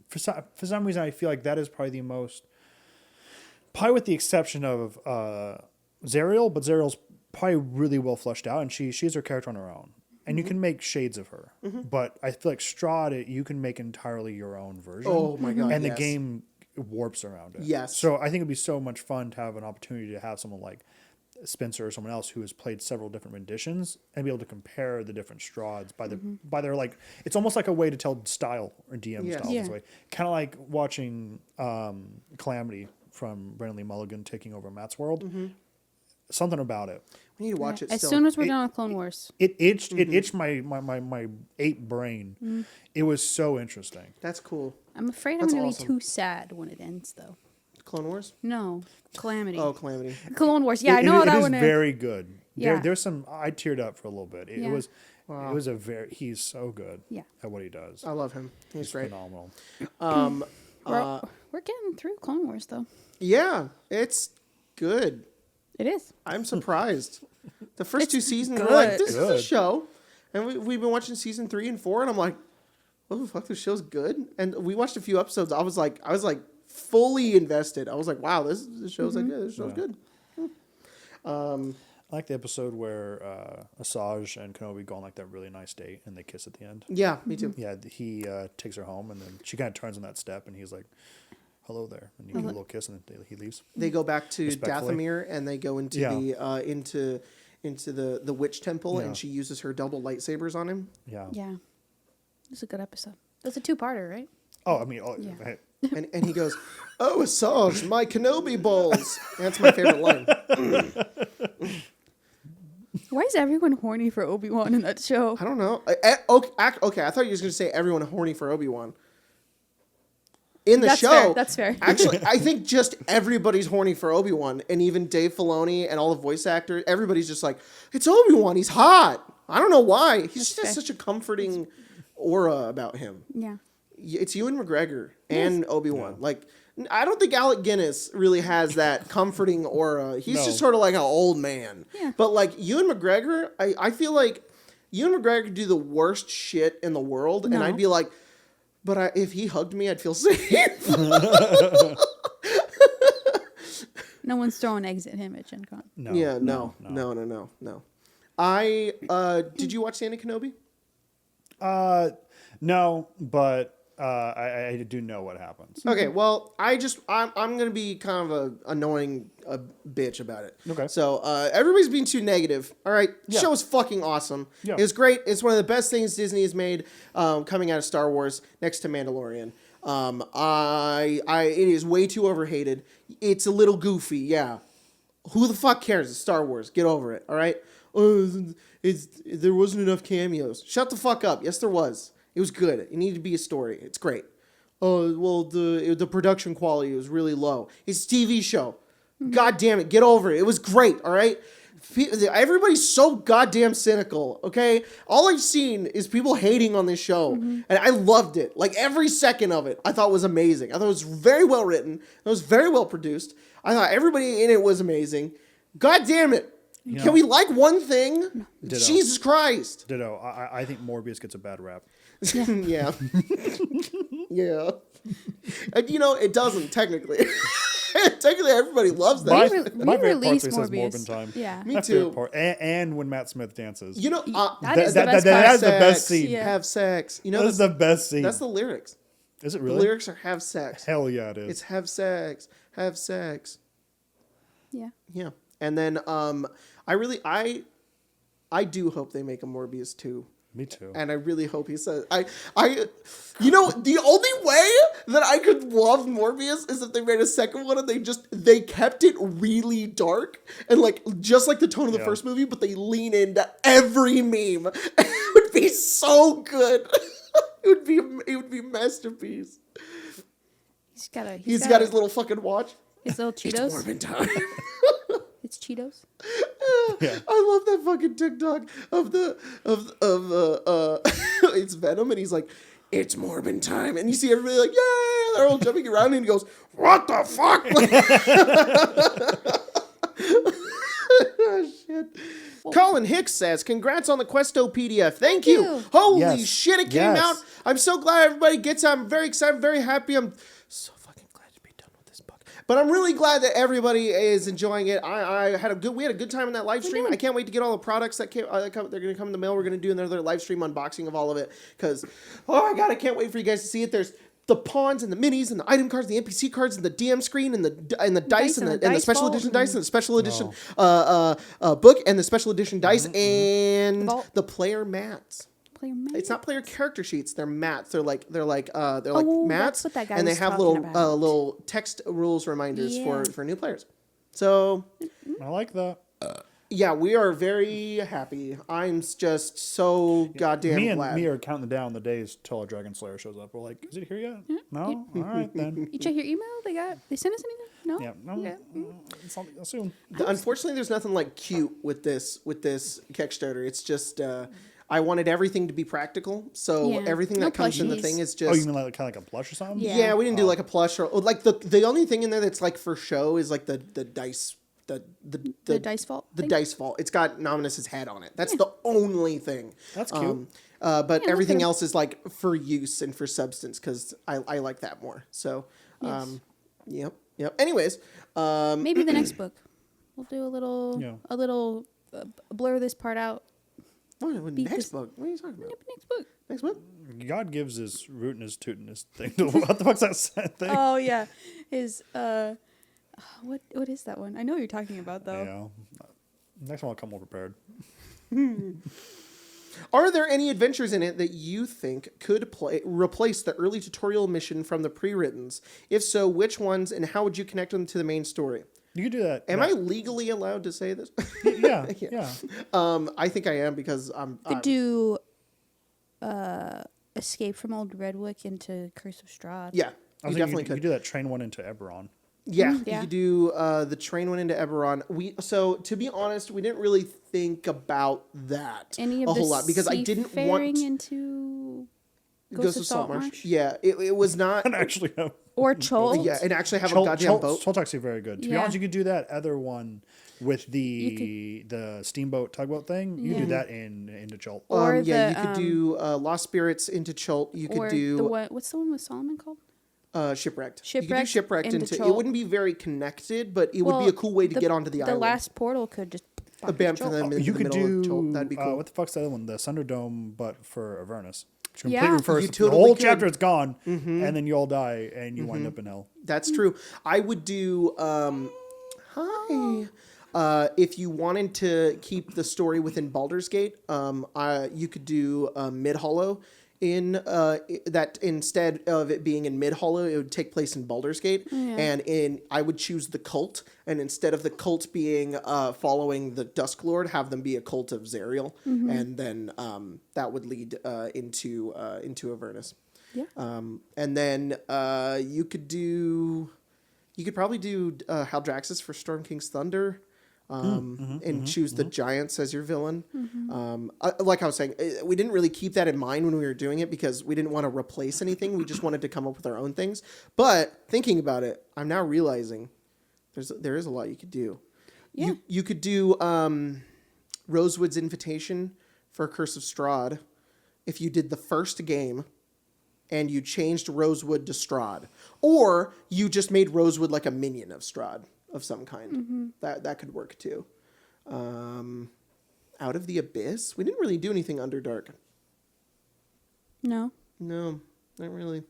for some reason, I feel like that is probably the most, probably with the exception of Zariel, but Zariel's probably really well fleshed out, and she's her character on her own. And you can make shades of her. But I feel like Strahd, you can make entirely your own version. Oh my God, and the game warps around it. Yes. So I think it'd be so much fun to have an opportunity to have someone like Spencer or someone else who has played several different renditions and be able to compare the different Strahds by their like, it's almost like a way to tell style or DM style this way. Kind of like watching Calamity from Brennan Lee Mulligan taking over Matt's world. Something about it. We need to watch it as still. soon as we're done with Clone Wars. It itched my ape brain. It was so interesting. That's cool. I'm afraid I'm going to be too sad when it ends, though. Clone Wars? No. Calamity. Oh, Calamity. Clone Wars. Yeah, I know how that one is very good. Yeah. There's some, I teared up for a little bit. It was he's so good at what he does. I love him. He's great. Phenomenal. We're getting through Clone Wars, though. Yeah, it's good. It is. I'm surprised. The first two seasons good. were like, this is a show. And we've been watching season 3 and 4, and I'm like, what the fuck, this show's good? And we watched a few episodes. I was like fully invested. I was like, wow, this show's like good. This show's good. I like the episode where Asajj and Kenobi go on like that really nice date and they kiss at the end. Yeah, me too. Yeah, he takes her home and then she kind of turns on that step and he's like, hello there, and you give a little kiss and then he leaves. They go back to Dathomir and they go into the into the witch temple and she uses her double lightsabers on him. Yeah. It's a good episode. That's a 2-parter, right? Oh, I mean, and he goes, "Oh, Asajj, my Kenobi balls." That's my favorite line. Why is everyone horny for Obi-Wan in that show? I don't know. Okay, I thought you were going to say everyone horny for Obi-Wan. In the show, that's fair. Actually, I think just everybody's horny for Obi-Wan, and even Dave Filoni and all the voice actors. Everybody's just like, it's Obi-Wan. He's hot. I don't know why. He's just such a comforting aura about him. Yeah, it's Ewan McGregor and Obi-Wan. Yeah. Like, I don't think Alec Guinness really has that comforting aura. He's just sort of like an old man. Yeah. But like Ewan McGregor, I feel like Ewan McGregor could do the worst shit in the world, and I'd be like, but if he hugged me, I'd feel safe. No one's throwing eggs at him at Gen Con. No. Yeah, no. Did you watch Sandy Kenobi? No, but I do know what happens. Okay, well, I'm gonna be kind of a annoying bitch about it. Okay. So everybody's being too negative. All right, the show is fucking awesome. Yeah. It's great. It's one of the best things Disney has made coming out of Star Wars, next to Mandalorian. It is way too overhated. It's a little goofy, yeah. Who the fuck cares? It's Star Wars. Get over it, all right? There wasn't enough cameos. Shut the fuck up. Yes, there was. It was good. It needed to be a story. It's great. Well, the production quality was really low. It's a TV show. God damn it. Get over it. It was great, all right? Everybody's so goddamn cynical, okay? All I've seen is people hating on this show, and I loved it. Like, every second of it I thought was amazing. I thought it was very well written. It was very well produced. I thought everybody in it was amazing. God damn it. Can we like one thing? Ditto. Jesus Christ. Ditto. I think Morbius gets a bad rap. Yeah. Yeah. And, it doesn't, technically. Technically, everybody loves that. My re- favorite part re-release is Morbin Morbius. time. Yeah. Me My too. favorite part. And when Matt Smith dances. That is the that- best that part. is the best scene. Yeah. Have sex. That is the best scene. That's the lyrics. Is it The really? lyrics are have sex. Hell yeah, it is. It's have sex. Have sex. Yeah. Yeah. And then I do hope they make a Morbius 2. Me too. And I really hope he says the only way that I could love Morbius is if they made a second one and they kept it really dark and just like the tone of the first movie, but they lean into every meme. It would be so good. It would be a masterpiece. He's got his little fucking watch. his little Cheetos. It's Morbin time. It's Cheetos. Yeah. I love that fucking TikTok of it's Venom and he's like, it's Morbin time, and you see everybody like, yeah, they're all jumping around and he goes, what the fuck? Oh, shit. Colin Hicks says, congrats on the Questo PDF. Thank you. Holy Yes. shit, it came Yes. out. I'm so glad everybody gets it. I'm very excited, very happy. I'm so fucking glad to be done with this book. But I'm really glad that everybody is enjoying it. We had a good time in that live stream. I can't wait to get all the products that came. They're going to come in the mail. We're going to do another live stream unboxing of all of it because, oh my God, I can't wait for you guys to see it. There's the pawns and the minis and the item cards, the NPC cards and the DM screen and the dice and the special edition dice and the special edition book and the special edition dice and the player mats. It's not player character sheets. They're mats. They're like mats, that's what that guy and they was have talking about. little text rules reminders for new players. So I like that. yeah, we are very happy. I'm just so goddamn Me and glad. me are counting down the days till a Dragon Slayer shows up. We're like, is it here yet? No? All right, then. You check your email? They sent us anything? No? Yeah, no, it's not soon. Unfortunately, there's nothing like cute with this Kickstarter. It's just I wanted everything to be practical, so everything No that comes in the plushies. thing is just. Oh, you mean like kind of like a plush or something? Yeah, we didn't do like a plush or like the only thing in there that's like for show is like the dice. The dice vault. The dice vault. It's got Nominus's head on it. That's the only thing. That's cute. But everything okay. else is like for use and for substance because I like that more. So, yep. Anyways, Maybe the next book. We'll do a little blur this part out. next book. What are you talking about? Yep, next book. Next book? God gives his root and his toot and his thing. What the fuck's that thing? Oh yeah, his what is that one? I know what you're talking about though. Yeah. Next one I'll come more prepared. Are there any adventures in it that you think could replace the early tutorial mission from the pre-writtens? If so, which ones and how would you connect them to the main story? You could do that. Am I legally allowed to say this? Yeah. I think I am because I'm. Could do Escape from Old Redwick into Curse of Strahd. Yeah, I you was definitely thinking you could. do that train one into Eberron. Yeah, Yeah. you could do the train went into Eberron. So to be honest, we didn't really think about that Any of a the whole lot because I didn't want into Ghost of Saltmarsh. Yeah, it was not. And actually have or Chol. Yeah, and actually have a goddamn boat. Cholt's actually very good. To be Yeah. honest, you could do that other one with the steamboat tugboat thing. You could do that into Cholt. Or you the, could do Lost Spirits into Cholt. You could or do the one. What's the one with Solomon called? Shipwrecked. You could do Shipwrecked Shipwrecked into into. It Cholt. wouldn't be very connected, but it would be a cool way to get onto the island. The last portal could just. A bam for them in You the could middle do of Cholt. That'd be cool. what the fuck's the other one? The Sunderdome, but for Avernus. Which Yeah. completely refers You to totally the whole could. chapter is gone, and then you all die and you wind up in hell. That's true. I would do. Hi. If you wanted to keep the story within Baldur's Gate, you could do Mid Hollow that instead of it being in Mid Hollow, it would take place in Baldur's Gate, and I would choose the cult, and instead of the cult being following the Dusk Lord, have them be a cult of Zerial, and then that would lead into Avernus. Yeah. And then you could probably do Haldraxis for Storm King's Thunder. And choose the giants as your villain. Like I was saying, we didn't really keep that in mind when we were doing it because we didn't want to replace anything. We just wanted to come up with our own things. But thinking about it, I'm now realizing there is a lot you could do. Yeah. You could do Rosewood's Invitation for Curse of Strahd if you did the first game and you changed Rosewood to Strahd. Or you just made Rosewood like a minion of Strahd. Of some kind. That could work too. Out of the Abyss? We didn't really do anything Underdark. No, not really.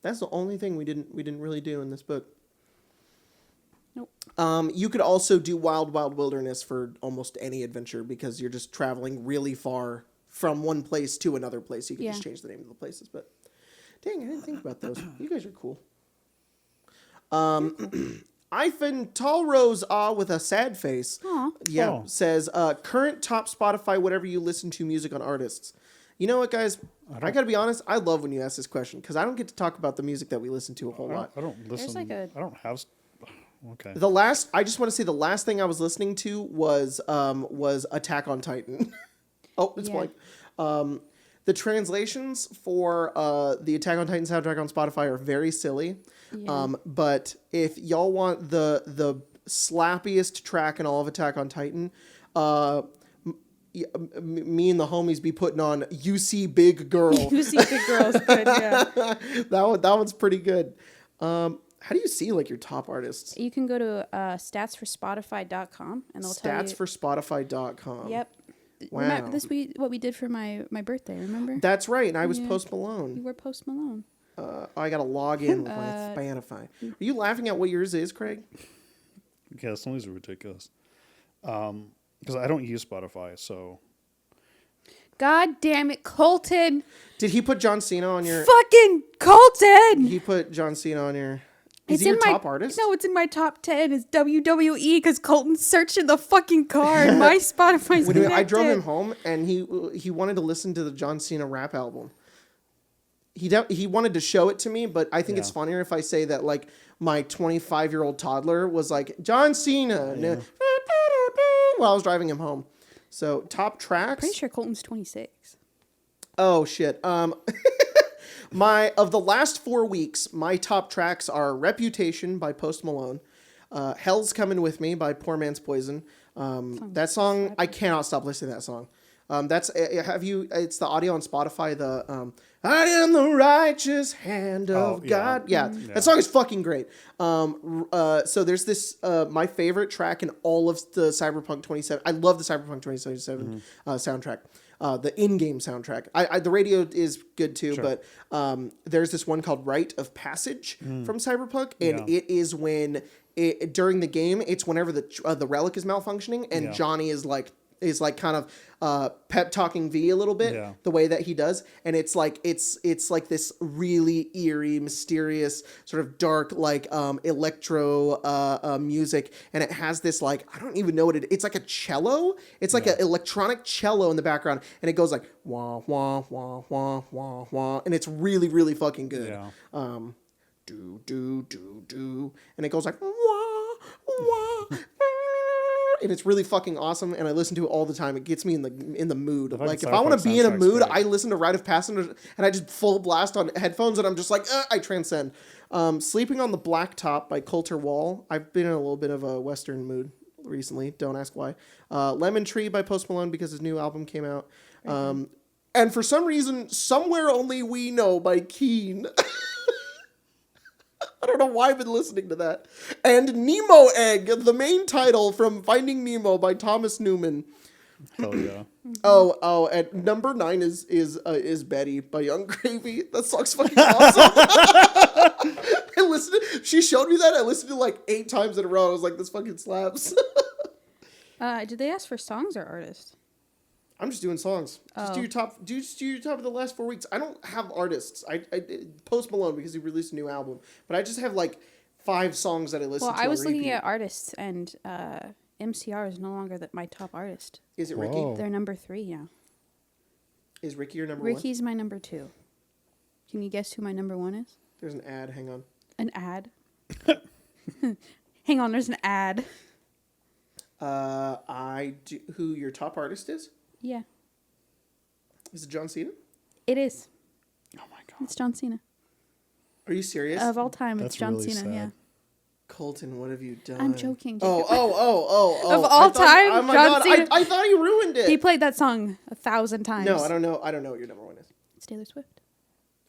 That's the only thing we didn't really do in this book. Nope. You could also do Wild Wilderness for almost any adventure because you're just traveling really far from one place to another place. You could just change the name of the places. But dang, I didn't think about those. You guys are cool. Ivan Talrose with a sad face. Aww. Says current top Spotify whatever you listen to music on artists. You know what, guys? I gotta be honest. I love when you ask this question because I don't get to talk about the music that we listen to a whole lot. I don't listen. I don't have. Okay. I just want to say the last thing I was listening to was Attack on Titan. It's blank. The translations for the Attack on Titan soundtrack on Spotify are very silly. Yeah. But if y'all want the slappiest track in all of Attack on Titan, me and the homies be putting on "You See Big Girl." You See Big Girl's good, yeah. that one's pretty good. How do you see like your top artists? You can go to statsforspotify.com and they'll tell you. Statsforspotify.com. Yep. Wow. Remember what we did for my birthday, remember? That's right, and I was Post Malone. You were Post Malone. I got to log in with my Spotify. Are you laughing at what yours is, Craig? Yeah, some of these are ridiculous. Because I don't use Spotify, so... God damn it, Colton! Did he put John Cena on your... Fucking Colton! He put John Cena on your... Is It's he your in my top artist? No, it's in my top 10. It's WWE because Colton searched in the fucking car and my Spotify's Wait, connected. I drove him home and he wanted to listen to the John Cena rap album. He wanted to show it to me, but I think it's funnier if I say that like my 25-year-old toddler was like John Cena while I was driving him home. So top tracks. Pretty sure Colton's 26. Oh shit. Of the last 4 weeks, my top tracks are Reputation by Post Malone, Hell's Coming With Me by Poor Man's Poison. That song, I cannot stop listening to that song. It's the audio on Spotify, I am the righteous hand of God. Yeah, that song is fucking great. So there's this, my favorite track in all of the Cyberpunk 27. I love the Cyberpunk 2077 soundtrack. The in-game soundtrack. The radio is good too, but there's this one called Rite of Passage from Cyberpunk, and it is when during the game, it's whenever the relic is malfunctioning, and Johnny is like kind of pep talking V a little bit, the way that he does, and it's like this really eerie, mysterious, sort of dark like electro music, and it has this like I don't even know what it's like a cello. It's like an electronic cello in the background, and it goes like wah wah wah wah wah wah, and it's really really fucking good. Yeah. Do do do do, and it goes like wah wah. And it's really fucking awesome, and I listen to it all the time. It gets me in the mood. Like if I want to be in a mood, I listen to Rite of Passage, and I just full blast on headphones, and I'm just like, I transcend. Sleeping on the Blacktop by Coulter Wall. I've been in a little bit of a Western mood recently. Don't ask why. Lemon Tree by Post Malone because his new album came out. And for some reason, Somewhere Only We Know by Keane. I don't know why I've been listening to that. And Nemo Egg, the main title from Finding Nemo by Thomas Newman. Hell yeah. Oh, and number 9 is Betty by Young Gravy. That song's fucking awesome. She showed me that. I listened to it like 8 times in a row. I was like, this fucking slaps. Did they ask for songs or artists? I'm just doing songs. Just do your top. Just do your top of the last 4 weeks. I don't have artists. I Post Malone because he released a new album, but I just have like 5 songs that I listen to. Well, I was on repeat. looking at artists, and MCR is no longer my top artist. Is it Ricky? Whoa. They're number 3 now. Is Ricky your number 1? Ricky's my number 2. Can you guess who my number 1 is? There's an ad. Hang on. An ad. Hang on, there's an ad. I do. Who your top artist is? Yeah, Is it John Cena? it is. Oh my god. It's John Cena. Are you serious? Of all time, That's it's John really Cena. sad. Yeah. Colton, what have you done? I'm joking, Oh, Jacob. oh. Of all time, oh my John God, Cena. I thought you ruined it. He played that song 1,000 times. No, I don't know. I don't know what your number 1 is. It's Taylor Swift.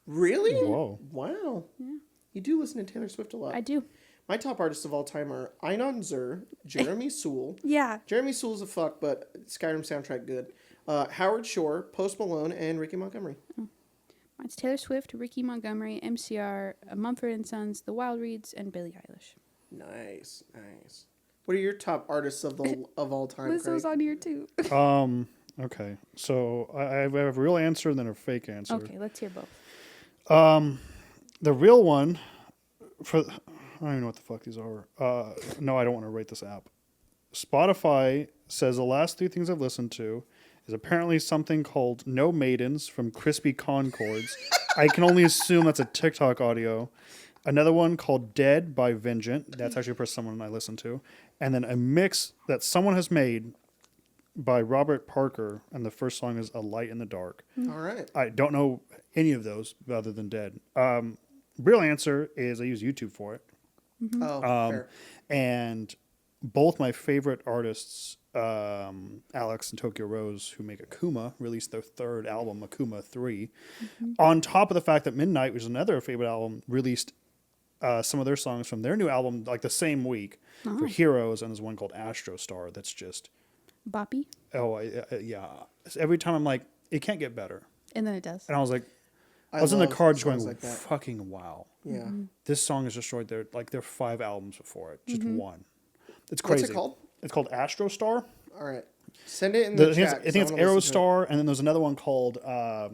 Really? Whoa. Wow. Yeah. You do listen to Taylor Swift a lot. I do. My top artists of all time are Einon Zur, Jeremy Sewell. Yeah. Jeremy Sewell's a fuck, but Skyrim soundtrack good. Howard Shore, Post Malone, and Ricky Montgomery. Mine's Taylor Swift, Ricky Montgomery, MCR, Mumford & Sons, The Wild Reeds, and Billie Eilish. Nice. What are your top artists of all time, Lizzo's Craig? on here too. Okay. So I have a real answer and then a fake answer. Okay, let's hear both. The real one for I don't even know what the fuck these are. No, I don't want to rate this app. Spotify says the last 3 things I've listened to is apparently something called No Maidens from Crispy Concords. I can only assume that's a TikTok audio. Another one called Dead by Vengeant. That's actually for someone I listen to. And then a mix that someone has made by Robert Parker, and the first song is A Light in the Dark. All right. I don't know any of those other than Dead. Real answer is I use YouTube for it. Oh, fair. And both my favorite artists, Alex and Tokyo Rose, who make Akuma, released their 3rd album, Akuma 3. On top of the fact that Midnight, which is another favorite album, released some of their songs from their new album like the same week for Heroes, and there's one called Astro Star that's just... Boppy. Oh, yeah. Every time I'm like, it can't get better. And then it does. And I was like, I was in the love car just songs going, like that. fucking wow. Yeah. This song has destroyed their 5 albums before it. Just one. It's What's crazy. it called? It's called Astro Star. All right. Send it in the chat. I think it's Aerostar, and then there's another one called. Let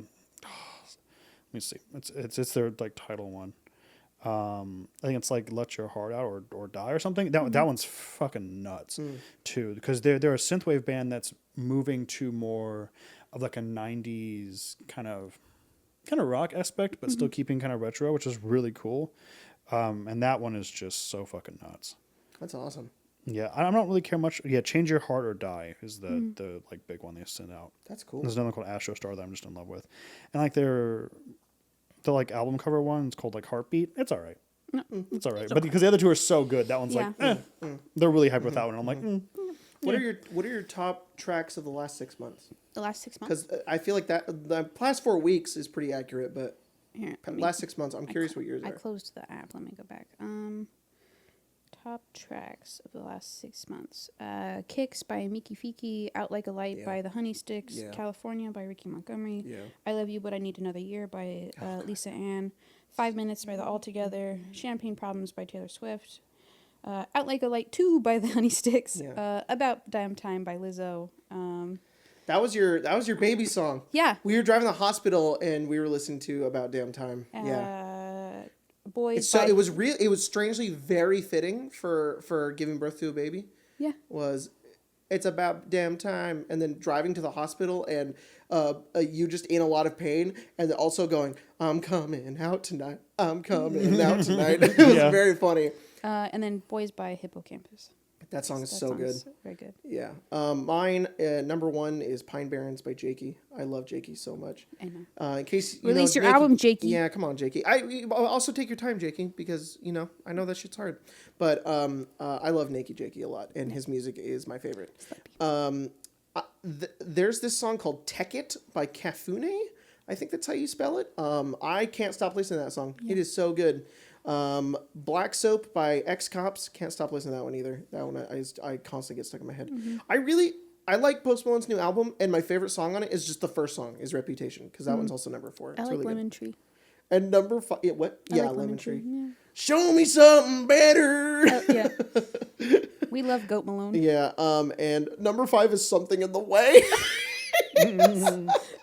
me see. It's their like title one. I think it's like Let Your Heart Out or Die or something. That one's fucking nuts too, because they're a synthwave band that's moving to more of like a 90s kind of rock aspect, but still keeping kind of retro, which is really cool. And that one is just so fucking nuts. That's awesome. Yeah, I don't really care much. Yeah, Change Your Heart or Die is the like big one they send out. That's cool. There's another one called Astro Star that I'm just in love with, and like the like album cover one, it's called like Heartbeat. It's all right. It's all right, but because the other 2 are so good, that one's like they're really hyped with that one. And I'm like, What are your top tracks of the last 6 months? The last 6 months? Because I feel like that the past 4 weeks is pretty accurate, but Here, last 6 months, I'm curious what yours I are. closed the app. Let me go back. Top tracks of the last 6 months. Kicks by Miki Fiki. Out Like a Light by the Honey Sticks. Yeah. California by Ricky Montgomery. Yeah. I Love You But I Need Another Year by Lisa Ann. 5 Minutes by the Altogether. Champagne Problems by Taylor Swift. Out Like a Light 2 by the Honey Sticks. Yeah. About Damn Time by Lizzo. That was your baby song. Yeah. We were driving to the hospital and we were listening to About Damn Time. Boys. It was strangely very fitting for giving birth to a baby. Yeah. It's about damn time, and then driving to the hospital and you just in a lot of pain, and then also going, I'm coming out tonight. I'm coming out tonight. It was very funny. And then Boys by Hippocampus. That song is so good. Very good. Yeah. Mine, number 1 is Pine Barrens by Jakey. I love Jakey so much. I know. In case Release your album, Jakey. Yeah, come on, Jakey. I'll also take your time, Jakey, because I know that shit's hard. But I love Naked Jakey a lot, and his music is my favorite. There's this song called Tech It by Cafune. I think that's how you spell it. I can't stop listening to that song. Yeah. It is so good. Black Soap by X Cops. Can't stop listening to that one either. That one I constantly get stuck in my head. I like Post Malone's new album, and my favorite song on it is just the first song, is Reputation, because that one's also number 4. It's I like really Lemon good. Tree. And number 5, what? I Yeah, like Lemon Tree. Yeah. Show me something better. Yeah. We love Goat Malone. Yeah. And number 5 is Something in the Way.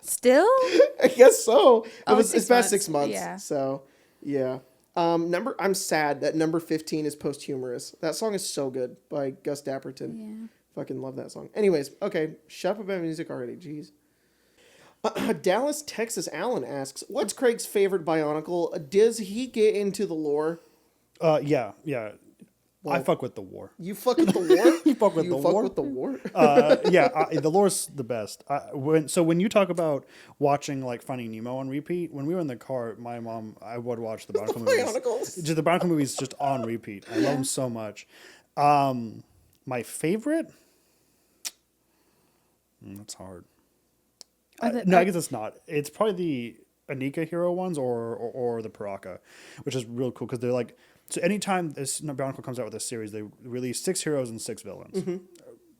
Still? I guess so. Oh, It's 6 past months. 6 months. Yeah. So, yeah. I'm sad that number 15 is posthumous. That song is so good by Gus Dapperton. Yeah. Fucking love that song. Anyways, okay. Shut up about music already. Jeez. Dallas, Texas Allen asks, what's Craig's favorite Bionicle? Does he get into the lore? Yeah. I Well, fuck with the war. You fuck with the war? You fuck with the war? with the war? The lore's the best. When you talk about watching like Finding Nemo on repeat, when we were in the car, my mom, I would watch the Bionicle movies. Bionicles. Just the Bionicle movies just on repeat. I love them so much. My favorite? That's hard. No, I guess it's not. It's probably the Anika hero ones or the Paraka, which is real cool because they're like, so anytime this Bionicle comes out with a series, they release 6 heroes and 6 villains. Mm-hmm.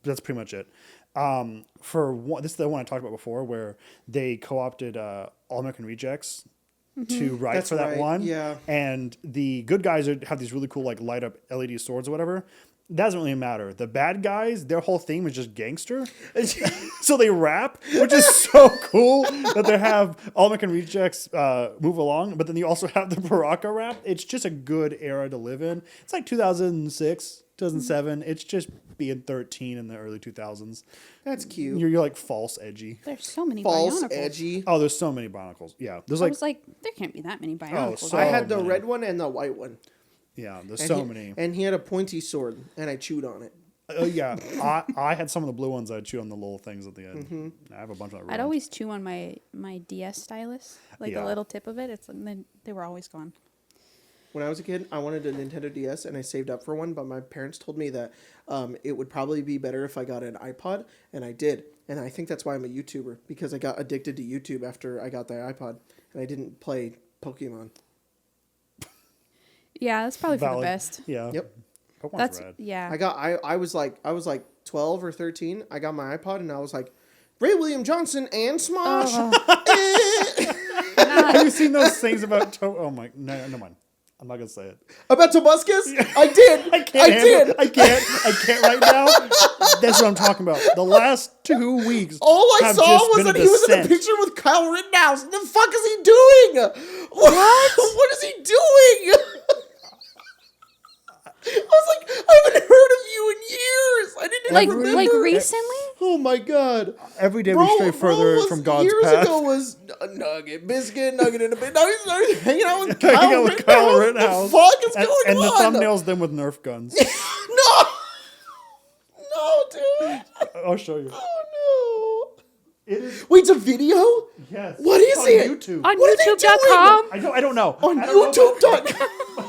That's pretty much it. This is the one I talked about before, where they co-opted All American Rejects to write That's for that right, one. yeah. And the good guys have these really cool like light up LED swords or whatever. That doesn't really matter. The bad guys, their whole theme is just gangster. So they rap, which is so cool that they have All American Rejects move along, but then you also have the Baraka rap. It's just a good era to live in. It's like 2006, 2007. It's just being 13 in the early 2000s. That's cute. You're like false edgy. There's so many False, Bionicles. edgy. Oh, there's so many Bionicles. Yeah. There's I like, was like, there can't be that many Bionicles. so I had the many. red one and the white one. yeah, there's And so he, many. And he had a pointy sword, and I chewed on it. Yeah. I had some of the blue ones. I'd chew on the little things at the end. Mm-hmm. I have a bunch of that. I'd always chew on my DS stylus, like Yeah. the little tip of it. It's like, they were always gone. When I was a kid, I wanted a Nintendo DS, and I saved up for one, but my parents told me that it would probably be better if I got an iPod, and I did. And I think that's why I'm a YouTuber, because I got addicted to YouTube after I got the iPod, and I didn't play Pokemon. Yeah, that's probably for the Valid. best. Yeah. Yep. Pokemon's That's rad. yeah. I was like 12 or 13. I got my iPod, and I was like, Ray William Johnson and Smosh. Have you seen those things about oh my no, never mind. I'm not gonna say it. About Tobuscus? I did. I did. I can't right now. That's what I'm talking about. The last 2 weeks. All I have saw just was been a that he was in the descent. picture with Kyle Rittenhouse. The fuck is he doing? What? What is he doing? I was like, I haven't heard of you in years. I didn't like remember. like recently. Oh my god. Every day we stray further was, from God's years path. ago was Nugget, Biscuit, Nugget in a bit. Now he's hanging out with Hanging Kyle out with Rittenhouse. Kyle What Rittenhouse. the fuck is going And the on? thumbnails them with Nerf guns. No. No, dude. I'll show you. Oh no. It is. Wait, it's a video? Yes. What is on it? YouTube. On What are they YouTube.com. I don't know. On I don't know, but- YouTube.com.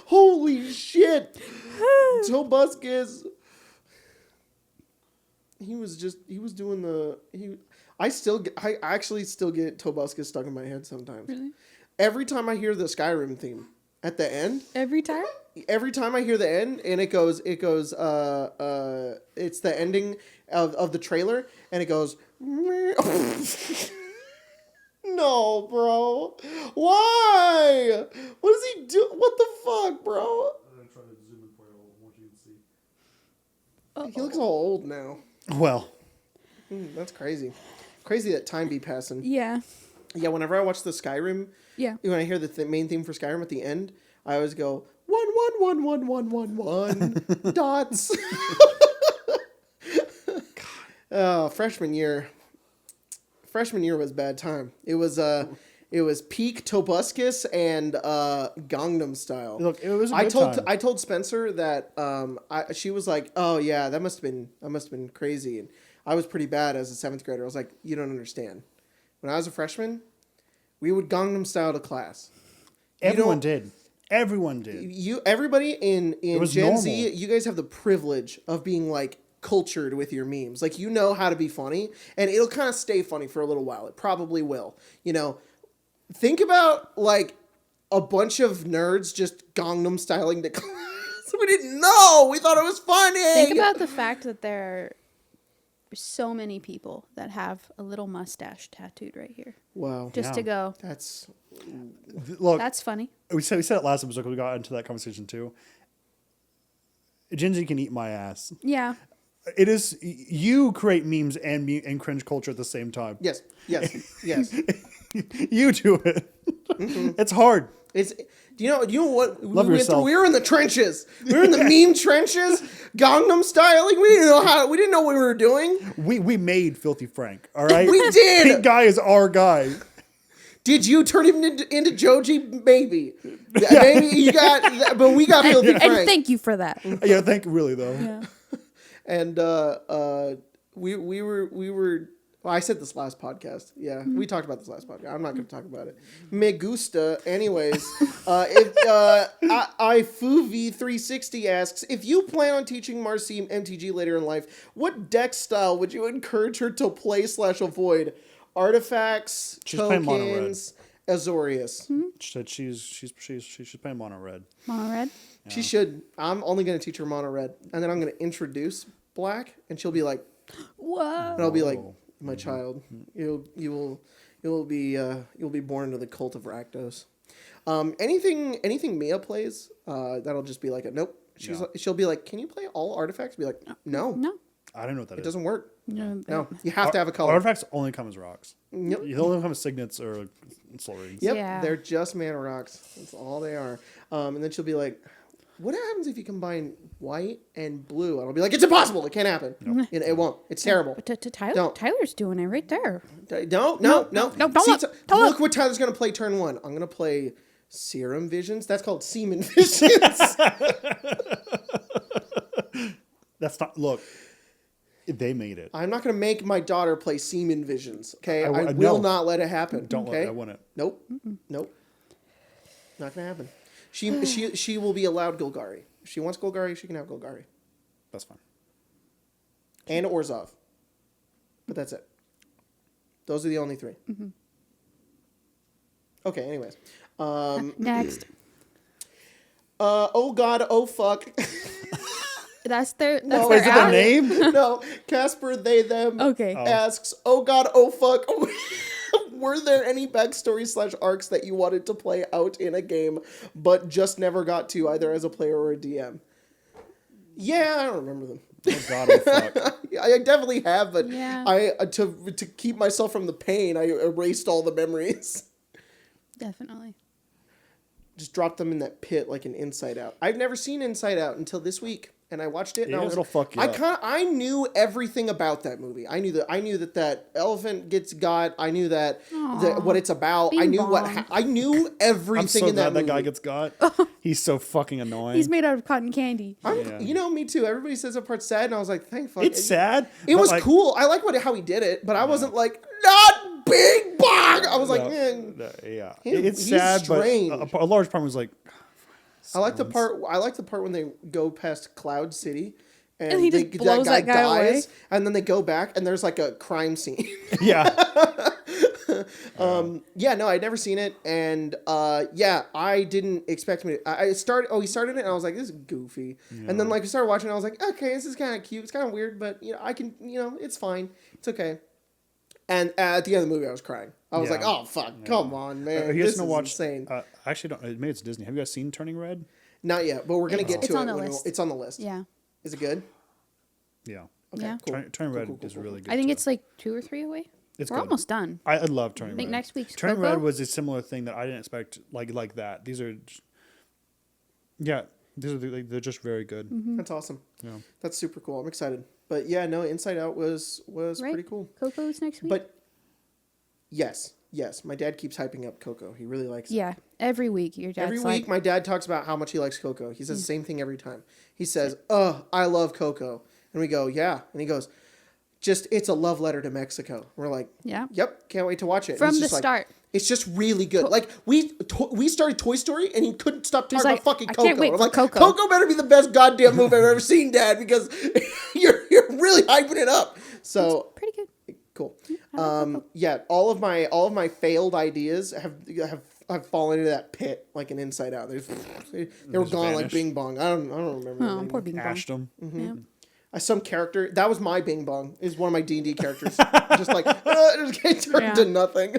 Holy shit. Tobuscus. He was doing I actually still get Tobuscus stuck in my head sometimes. Really? Every time I hear the Skyrim theme at the end, Every time. every time I hear the end and it goes it's the ending of the trailer and it goes no, bro. Why? What does he do? What the fuck, bro? I'm gonna try to zoom in for you. I want you to see. He looks all old now. Well, That's crazy. Crazy that time be passing. Yeah. Yeah, whenever I watch the Skyrim, Yeah. when I hear the main theme for Skyrim at the end, I always go 1 dots. Oh, freshman year. Freshman year was a bad time. It was peak Tobuscus and Gangnam Style. look, it was a good time. I told Spencer that she was like, "Oh yeah, that must have been crazy." And I was pretty bad as a 7th grader. I was like, "You don't understand. When I was a freshman, we would Gangnam Style to class. Everyone did. Everybody in was Gen normal. Z, you guys have the privilege of being like cultured with your memes. Like, you know how to be funny, and it'll kind of stay funny for a little while. It probably will. You know, think about like a bunch of nerds just Gangnam styling to class. We didn't know. We thought it was funny. Think about the fact that there are so many people that have a little mustache tattooed right here. Wow. Just to go, That's Look, that's funny. we said it last episode because we got into that conversation too. Gen Z can eat my ass. Yeah. It is you create memes and cringe culture at the same time. Yes. You do it. It's hard. It's do you know what Love we went yourself. through? We were in the trenches. We were in the meme trenches, Gangnam Style. Like, we didn't know what we were doing. We made Filthy Frank. All right, We did. Pink guy is our guy. Did you turn him into Joji? Maybe. Maybe you got, but we got Filthy Frank. And thank you for that. Yeah, thank you, really though. Yeah. And we were. Well, I said this last podcast. Yeah, we talked about this last podcast. I'm not going to talk about it. Me gusta. Anyways, iFuvi360 asks, if you plan on teaching Marcy MTG later in life, what deck style would you encourage her to play / avoid? Artifacts, She's playing mono red. tokens, Azorius. She said she's playing mono red. Mono red. Yeah. She should. I'm only going to teach her mono red, and then I'm going to introduce black, and she'll be like, Whoa. and I'll be like, my child, you'll be born into the cult of Rakdos. Anything Mia plays, that'll just be like a nope. She'll be like, can you play all artifacts? Be like, no, I don't know what that it is. doesn't work. No. No, you have to have a color. Artifacts only come as rocks. Yep. You only come as signets or soul rings. Yep, Yeah. they're just mana rocks. That's all they are. And then she'll be like, what happens if you combine white and blue? And I'll be like, it's impossible. It can't happen. Nope. It won't. It's terrible. But Don't. Tyler's doing it right there. No. Don't See, look. look what Tyler's going to play turn 1. I'm going to play Serum Visions. That's called Semen Visions. That's not. Look, they made it. I'm not going to make my daughter play Semen Visions. Okay, I no. will not let it happen. Don't okay? let. I want it. Nope. Nope. Not going to happen. She will be allowed Golgari. If she wants Golgari, she can have Golgari. That's fine. And Orzhov. But that's it. Those are the only 3. Mm-hmm. Okay, anyways. Next. Oh God, oh fuck. That's their No, Wait, is it their app? name? No, Casper, they, them Okay. asks, oh God, oh fuck. Were there any backstory / arcs that you wanted to play out in a game, but just never got to, either as a player or a DM? Yeah, I don't remember them. Oh God, oh fuck. I definitely have, but Yeah. I to keep myself from the pain, I erased all the memories. Definitely. Just dropped them in that pit like an Inside Out. I've never seen Inside Out until this week, and I watched it. And Yeah, it'll fuck you up. I knew everything about that movie. I knew that elephant gets got. I knew that what it's about. Bing I knew bong. I knew everything I'm so in that glad movie. that guy gets got. He's so fucking annoying. He's made out of cotton candy. Yeah. You know, me too. Everybody says that part's sad, and I was like, thank fuck. It's sad. It but, was like, cool. I like how he did it, but I wasn't like, not big bong. I was like, yeah, Him- it's he's sad, strange. but a large part was like, I like the part when they go past Cloud City. And he just blows that guy away. and then they go back, and there's like a crime scene. yeah, Yeah, no, I'd never seen it, and I didn't expect me to. He started it, and I was like, this is goofy. And then like I started watching it, I was like, okay, this is kind of cute. It's kind of weird, but I can, it's fine. It's okay. And at the end of the movie, I was crying. I was Yeah. like, oh fuck, come on, man, you this guys is watch? insane. Actually, don't. Maybe it's Disney. Have you guys seen Turning Red? Not yet, but we're gonna get It's to on it. the list. It's on the list. Yeah. Is it good? Yeah. Okay, Yeah. cool. Turning Red cool, is really good. I think too. it's like 2 or 3 away. It's We're good. almost done. I love Turning I think Red. next week's Turning Coco. Red was a similar thing that I didn't expect like that. These are, they're just very good. That's awesome. Yeah. That's super cool. I'm excited. But yeah, no, Inside Out was Right? pretty cool. Coco's next week. But yes, my dad keeps hyping up Coco. He really likes it. yeah, every week your dad's Every week, like, my dad talks about how much he likes Coco. He says the same thing every time. He says, "Oh, I love Coco," and we go, "Yeah," and he goes, "Just it's a love letter to Mexico." We're like, yeah, "Yep, can't wait to watch it." And from he's the just like, start. it's just really good. Like we started Toy Story, and he couldn't stop talking like, about fucking "I Coco. can't wait I'm for like, Coco." Coco better be the best goddamn movie I've ever seen, Dad, because you're really hyping it up. So Pretty good. cool. I like Coco. Yeah, all of my failed ideas have fallen into that pit like an Inside Out. They were Just gone like vanished. Bing Bong. I don't remember. Oh, their poor name. Bing Bong. Ashed them. Yeah. Some character that was my Bing Bong is one of my D&D characters. Just like just get turned Yeah. to nothing.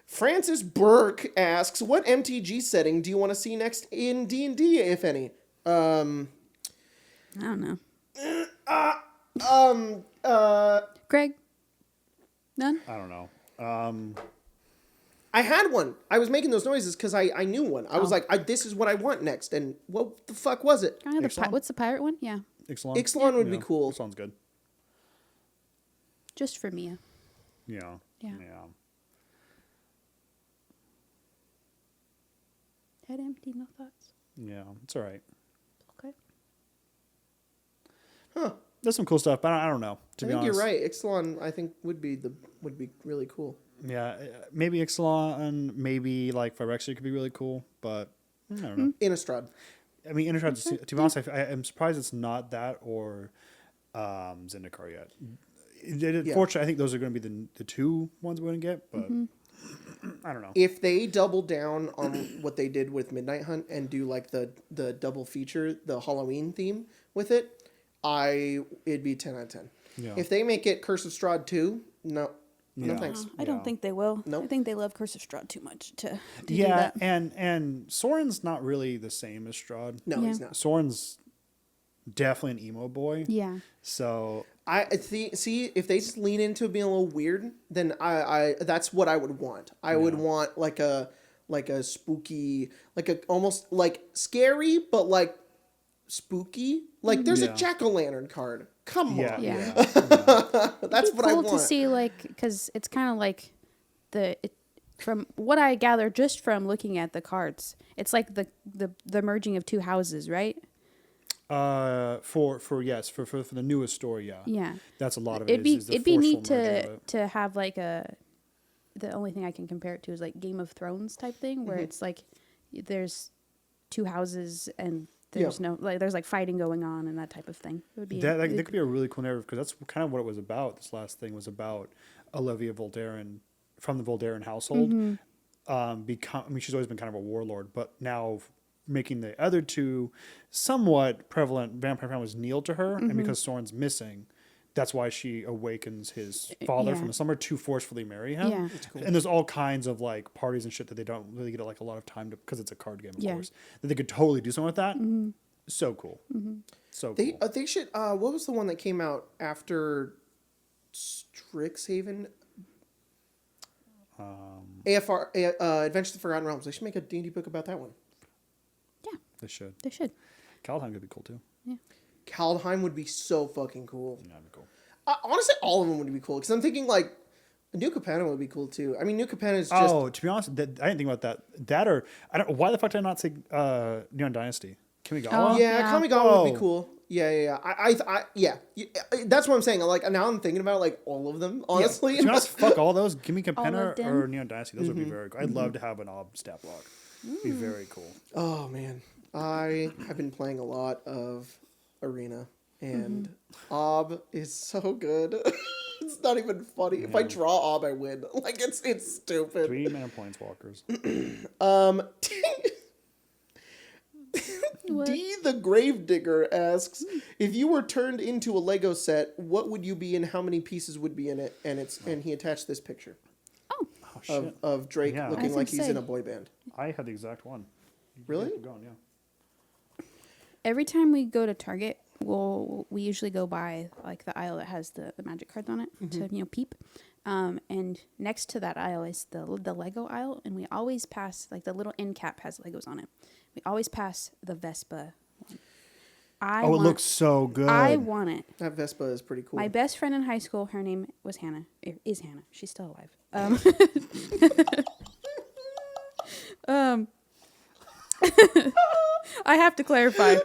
Francis Burke asks, "What MTG setting do you want to see next in D&D, if any?" I don't know. Um. Greg? None? I don't know. I had one. I was making those noises because I knew one. I was Oh. like, this is what I want next. And what the fuck was it? Ixalan? What's the pirate one? Yeah. Ixalan? Ixalan would be Yeah, cool. Sounds good. Just for Mia. Yeah. Yeah. Yeah. Head empty, no thoughts. Yeah. It's all right. Okay. Huh. There's some cool stuff, but I don't know. To I be think honest, you're right. Ixalan, I think, would be really cool. Yeah, maybe Ixalan, maybe like Phyrexia could be really cool, but I don't know. Innistrad. I mean, Innistrad. To be honest, I'm surprised it's not that or Zendikar yet. Yeah. Fortunately, I think those are going to be the two ones we're going to get, but I don't know. If they double down on what they did with Midnight Hunt and do like the double feature, the Halloween theme with it, it'd be 10 out of 10. Yeah. If they make it Curse of Strahd 2, no Yeah. thanks. I don't think they will. Nope. I think they love Curse of Strahd too much to do Yeah, that. and Soren's not really the same as Strahd. No, Yeah. he's not. Soren's definitely an emo boy. Yeah. So See if they just lean into being a little weird, then I that's what I would want. I would want like a spooky, like a almost like scary, but like spooky. Like there's Yeah. a jack-o'-lantern card. Come yeah, on. Yeah. That's what I cool want. to see, like, because it's kind of like from what I gather just from looking at the cards, it's like the merging of two houses, right? For the newest story, yeah. Yeah. That's a lot of It'd it. be is the it'd be neat forceful merging of it. to have like the only thing I can compare it to is like Game of Thrones type thing where it's like there's two houses and there's no like there's like fighting going on and that type of thing. It would be That could be a really cool narrative because that's kind of what it was about. This last thing was about Olivia Voldaren from the Voldaren household. She's always been kind of a warlord, but now making the other two somewhat prevalent vampire families kneel to her, and because Soren's missing, that's why she awakens his father from the summer to forcefully marry him. Yeah. And there's all kinds of like parties and shit that they don't really get like a lot of time to because it's a card game, of course. That they could totally do something with that. So cool. So They cool. they should. What was the one that came out after Strixhaven? AFR, Adventures of the Forgotten Realms. They should make a D&D book about that one. Yeah, They should. they should. Kaldheim could be cool too. Yeah. Kaldheim would be so fucking cool. Yeah, that'd be cool. Honestly, all of them would be cool because I'm thinking like New Capenna would be cool too. I mean, New Capenna is just. Oh, to be honest, I didn't think about that. That or I don't. Why the fuck did I not say Neon Dynasty? Kamigawa. Oh, Yeah, yeah. Kamigawa would be Oh. cool. Yeah. Yeah. That's what I'm saying. Like now I'm thinking about like all of them. Honestly, To be honest, fuck all those. Give me All Capenna of them? or Neon Dynasty. Those would be very cool. I'd love to have an Ob stat block. Be very cool. Oh man, I have been playing a lot of Arena, and Ob is so good. It's not even funny. If I draw Ob, I win. Like it's stupid. 3 mana planeswalkers. What? D the Gravedigger asks, if you were turned into a Lego set, what would you be and how many pieces would be in it? And he attached this picture Oh, Oh shit! of Drake Yeah. I looking was like gonna he's say. in a boy band. I had the exact one. Really? Keep going, yeah. every time we go to Target, we usually go by like the aisle that has the magic cards on it to peep. And next to that aisle is the Lego aisle, and we always pass like the little end cap has Legos on it. We always pass the Vespa one. It looks so good. I want it. That Vespa is pretty cool. My best friend in high school, her name was Hannah. Is Hannah? She's still alive. I have to clarify.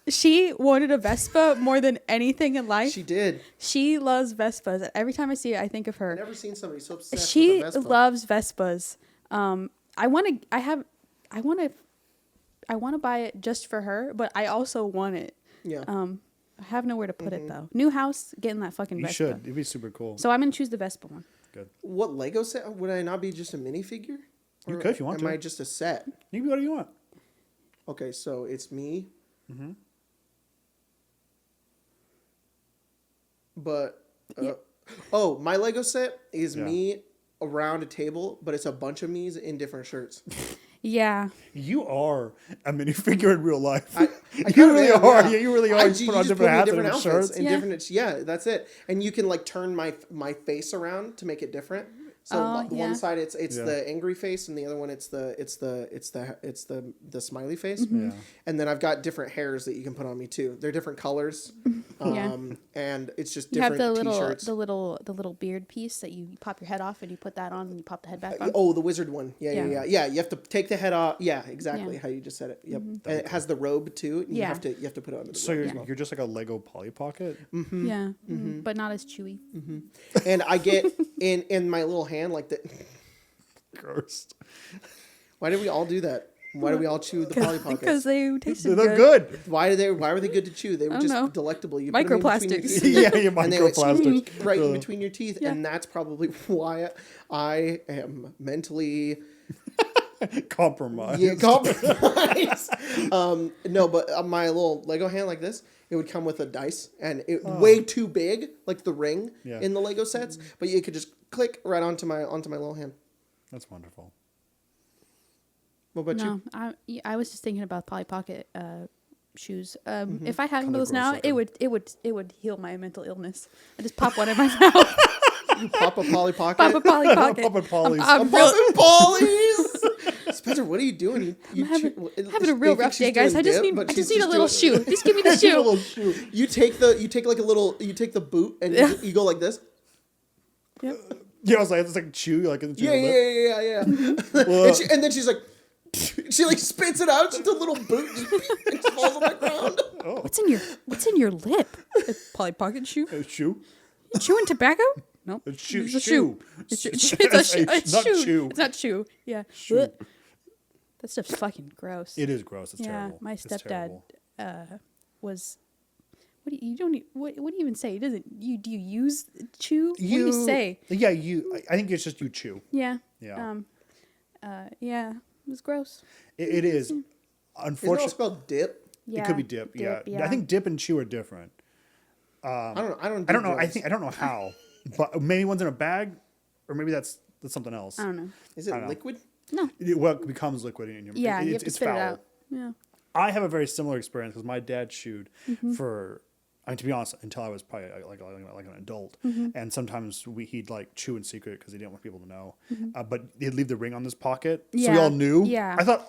She wanted a Vespa more than anything in life. She did. She loves Vespas. Every time I see it, I think of her. I've never seen somebody so obsessed She with a Vespa. loves Vespas. I want to buy it just for her, but I also want it. Yeah. I have nowhere to put it though. New house, getting that fucking You Vespa. should. It'd be super cool. So I'm gonna choose the Vespa one. Good. What Lego set? Would I not be just a minifigure? You Or could if you want am to. I just a set? You can be whatever you want. Okay, so it's me. But oh, my Lego set is Yeah. me around a table, but it's a bunch of me's in different shirts. Yeah. You are a minifigure in real life. I you kinda really am, are. yeah. Yeah, you really are. You put on just different me in hats different and different outfits shirts. and Yeah. different. Yeah, that's it. And you can like turn my face around to make it different. So Oh, the yeah. one side it's Yeah. the angry face, and the other one it's the smiley face. Mm-hmm. Yeah. And then I've got different hairs that you can put on me too. They're different colors. Yeah. And it's just You have different the t-shirts. little beard piece that you pop your head off and you put that on and you pop the head back on. Oh, the wizard one. Yeah. Yeah. You have to take the head off. Yeah, exactly. Yeah. How you just said it. Yep. And it has the robe too. And Yeah. you have to put it on the So robe. you're just like a Lego Polly Pocket. Yeah. But not as chewy. And I get in my little hand like that. Gross. Why did we all do that? Why do we all chew the Polly Pockets? Because they tasted They're good. Why were they good to chew? They were I just don't know. delectable. You put them in between your Microplastics. teeth, Yeah, your and they went microplastics. right in between your teeth, Yeah. and that's probably why I am mentally Compromise. compromised. No, but my little Lego hand like this, it would come with a dice, and it way too big, like the ring Yeah. in the Lego sets. But you could just click right onto my little hand. That's wonderful. What about No, you? I was just thinking about Polly Pocket shoes. If I had one Kinda of those gross now, looking. it would heal my mental illness. I just pop one in my mouth. You pop a Polly Pocket. Pop a Polly Pocket. Poppin' Polly's. I'm Popping Polly's. Spencer, what are you doing? You having a real rough day, guys. I just need a little shoe. Just give me the A shoe. little shoe. You take the boot and you go like this. Yep. Yeah, I was like, it's like chew, like in the chew Yeah. Well, and then she's like, she like spits it out. It's just a little boot, and just falls on the ground. What's in your lip? A Polly Pocket shoe? a shoe. You chewing tobacco? Nope. A shoe. It's a shoe. It's a shoe. It's not shoe. chew. It's not shoe. Yeah. Shoe. Ugh. That stuff's fucking gross. It is gross. It's yeah, terrible. my It's stepdad terrible. was. What do you don't? What do you even say? He doesn't. Do you use chew? What do you say? Yeah, I think it's just you chew. Yeah. Yeah. Yeah. It was gross. It is. Isn't it all Unfortunately, spelled dip? Yeah. it could be dip. Yeah. Yeah. I think dip and chew are different. I don't know. I don't know. I don't know how, but maybe one's in a bag, or maybe that's something else. I don't know. Is it I don't know. liquid? No. It becomes liquid in your. Yeah. You have it's to spit foul. it out. Yeah. I have a very similar experience because my dad chewed Mm-hmm. for. I mean, to be honest, until I was probably like an adult, Mm-hmm. and sometimes he'd like chew in secret because he didn't want people to know. Mm-hmm. But he'd leave the ring on his pocket, so we Yeah. all knew. Yeah. I thought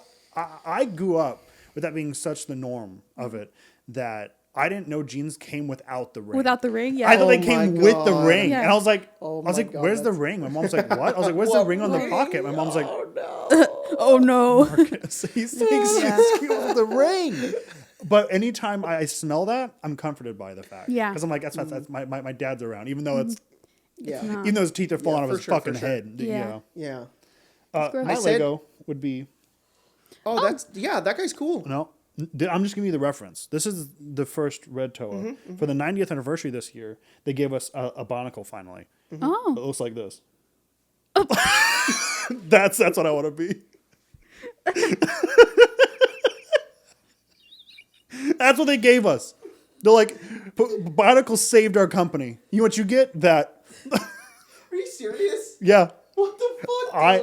I grew up with that being such the norm of Mm-hmm. it that I didn't know jeans came without the ring. Without the ring, yeah. I thought they Oh came my with the God. ring, Yeah. and I was like, Oh my God, "Where's the that's- ring?" My mom's like, "What?" I was like, "Where's the ring on the pocket?" My mom's like, Oh no. Oh no. He's with the ring. But anytime I smell that, I'm comforted by the fact. Yeah. Because I'm like, that's my dad's around, even though it's Yeah. not. even though his teeth are falling out of for his sure, fucking for sure. head. Yeah. You know. Yeah. gross. My I said- Lego would be Oh, that guy's cool. no. I'm just giving you the reference. This is the first Red Toa. For the 90th anniversary this year, they gave us a Bionicle finally. It Oh. looks like this. That's what I want to be. That's what they gave us. They're like, Bionicle saved our company. You know what you get? That. Are you serious? Yeah. What the fuck?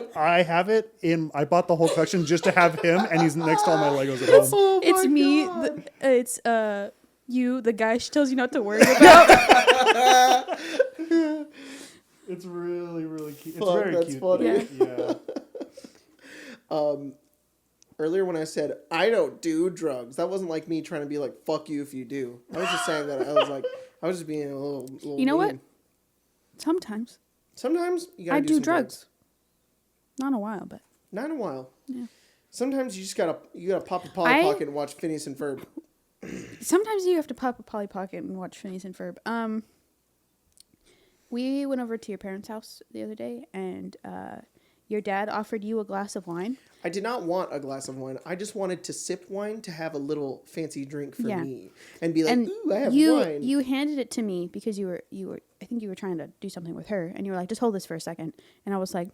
Dude? I have it in. I bought the whole collection just to have him, and he's next to all my Legos at home. Oh my It's me. God. It's you, the guy she tells you not to worry about. It's really, really cute. It's Fuck, very that's cute. funny. Yeah. Earlier when I said I don't do drugs, that wasn't like me trying to be like fuck you if you do. I was just saying that I was just being a little You know what? mean. Sometimes Sometimes you gotta I do do some drugs. Not in a while, but Not in a while. Yeah. Sometimes you just gotta pop a Polly Pocket and watch Phineas and Ferb. sometimes you have to pop a Polly Pocket and watch Phineas and Ferb. We went over to your parents' house the other day, and your dad offered you a glass of wine. I did not want a glass of wine. I just wanted to sip wine to have a little fancy drink for Yeah. me and be like, And ooh, I have you wine. you handed it to me because you were I think you were trying to do something with her, and you were like, just hold this for a second, and I was like,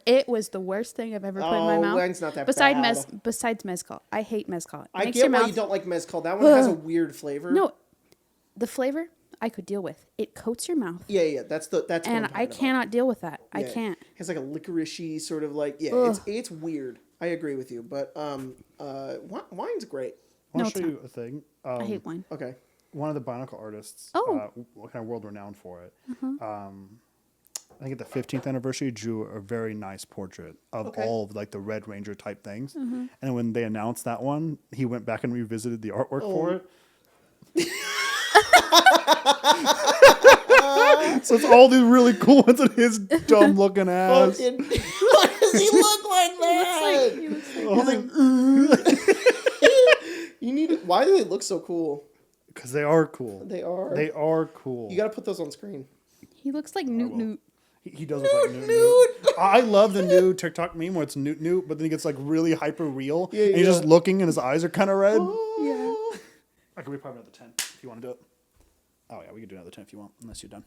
it was the worst thing I've ever put in my mouth. Wine's not that besides bad. besides mezcal, I hate mezcal. It I makes get your why mouth, you don't like mezcal. That one has a weird flavor. No, the flavor I could deal with. It coats your mouth. Yeah. That's what I'm And talking I about. cannot deal with that. I Yeah. can't. It has like a licoricey sort of like Ugh. it's weird. I agree with you, but wine's great. I want No, to show it's you a thing. I hate wine. Okay. One of the Bionicle artists, Oh. kind of world renowned for it. I think at the 15th anniversary, drew a very nice portrait of Okay. all of like the Red Ranger type things. And when they announced that one, he went back and revisited the artwork for it. So it's all these really cool ones and his dumb looking ass. Fucking, why does he look like that? He looks like You need. Why do they look so cool? Because they are cool. They are. They are cool. You got to put those on screen. he looks like Newt Newt. He does look like Newt. I love the new TikTok meme where it's Newt Newt, but then he gets like really hyper real. Yeah, and he's yeah. just looking and his eyes are kind of red. Yeah. I could be probably another 10 if you want to do it. Oh, yeah, we could do another 10 if you want, unless you're done.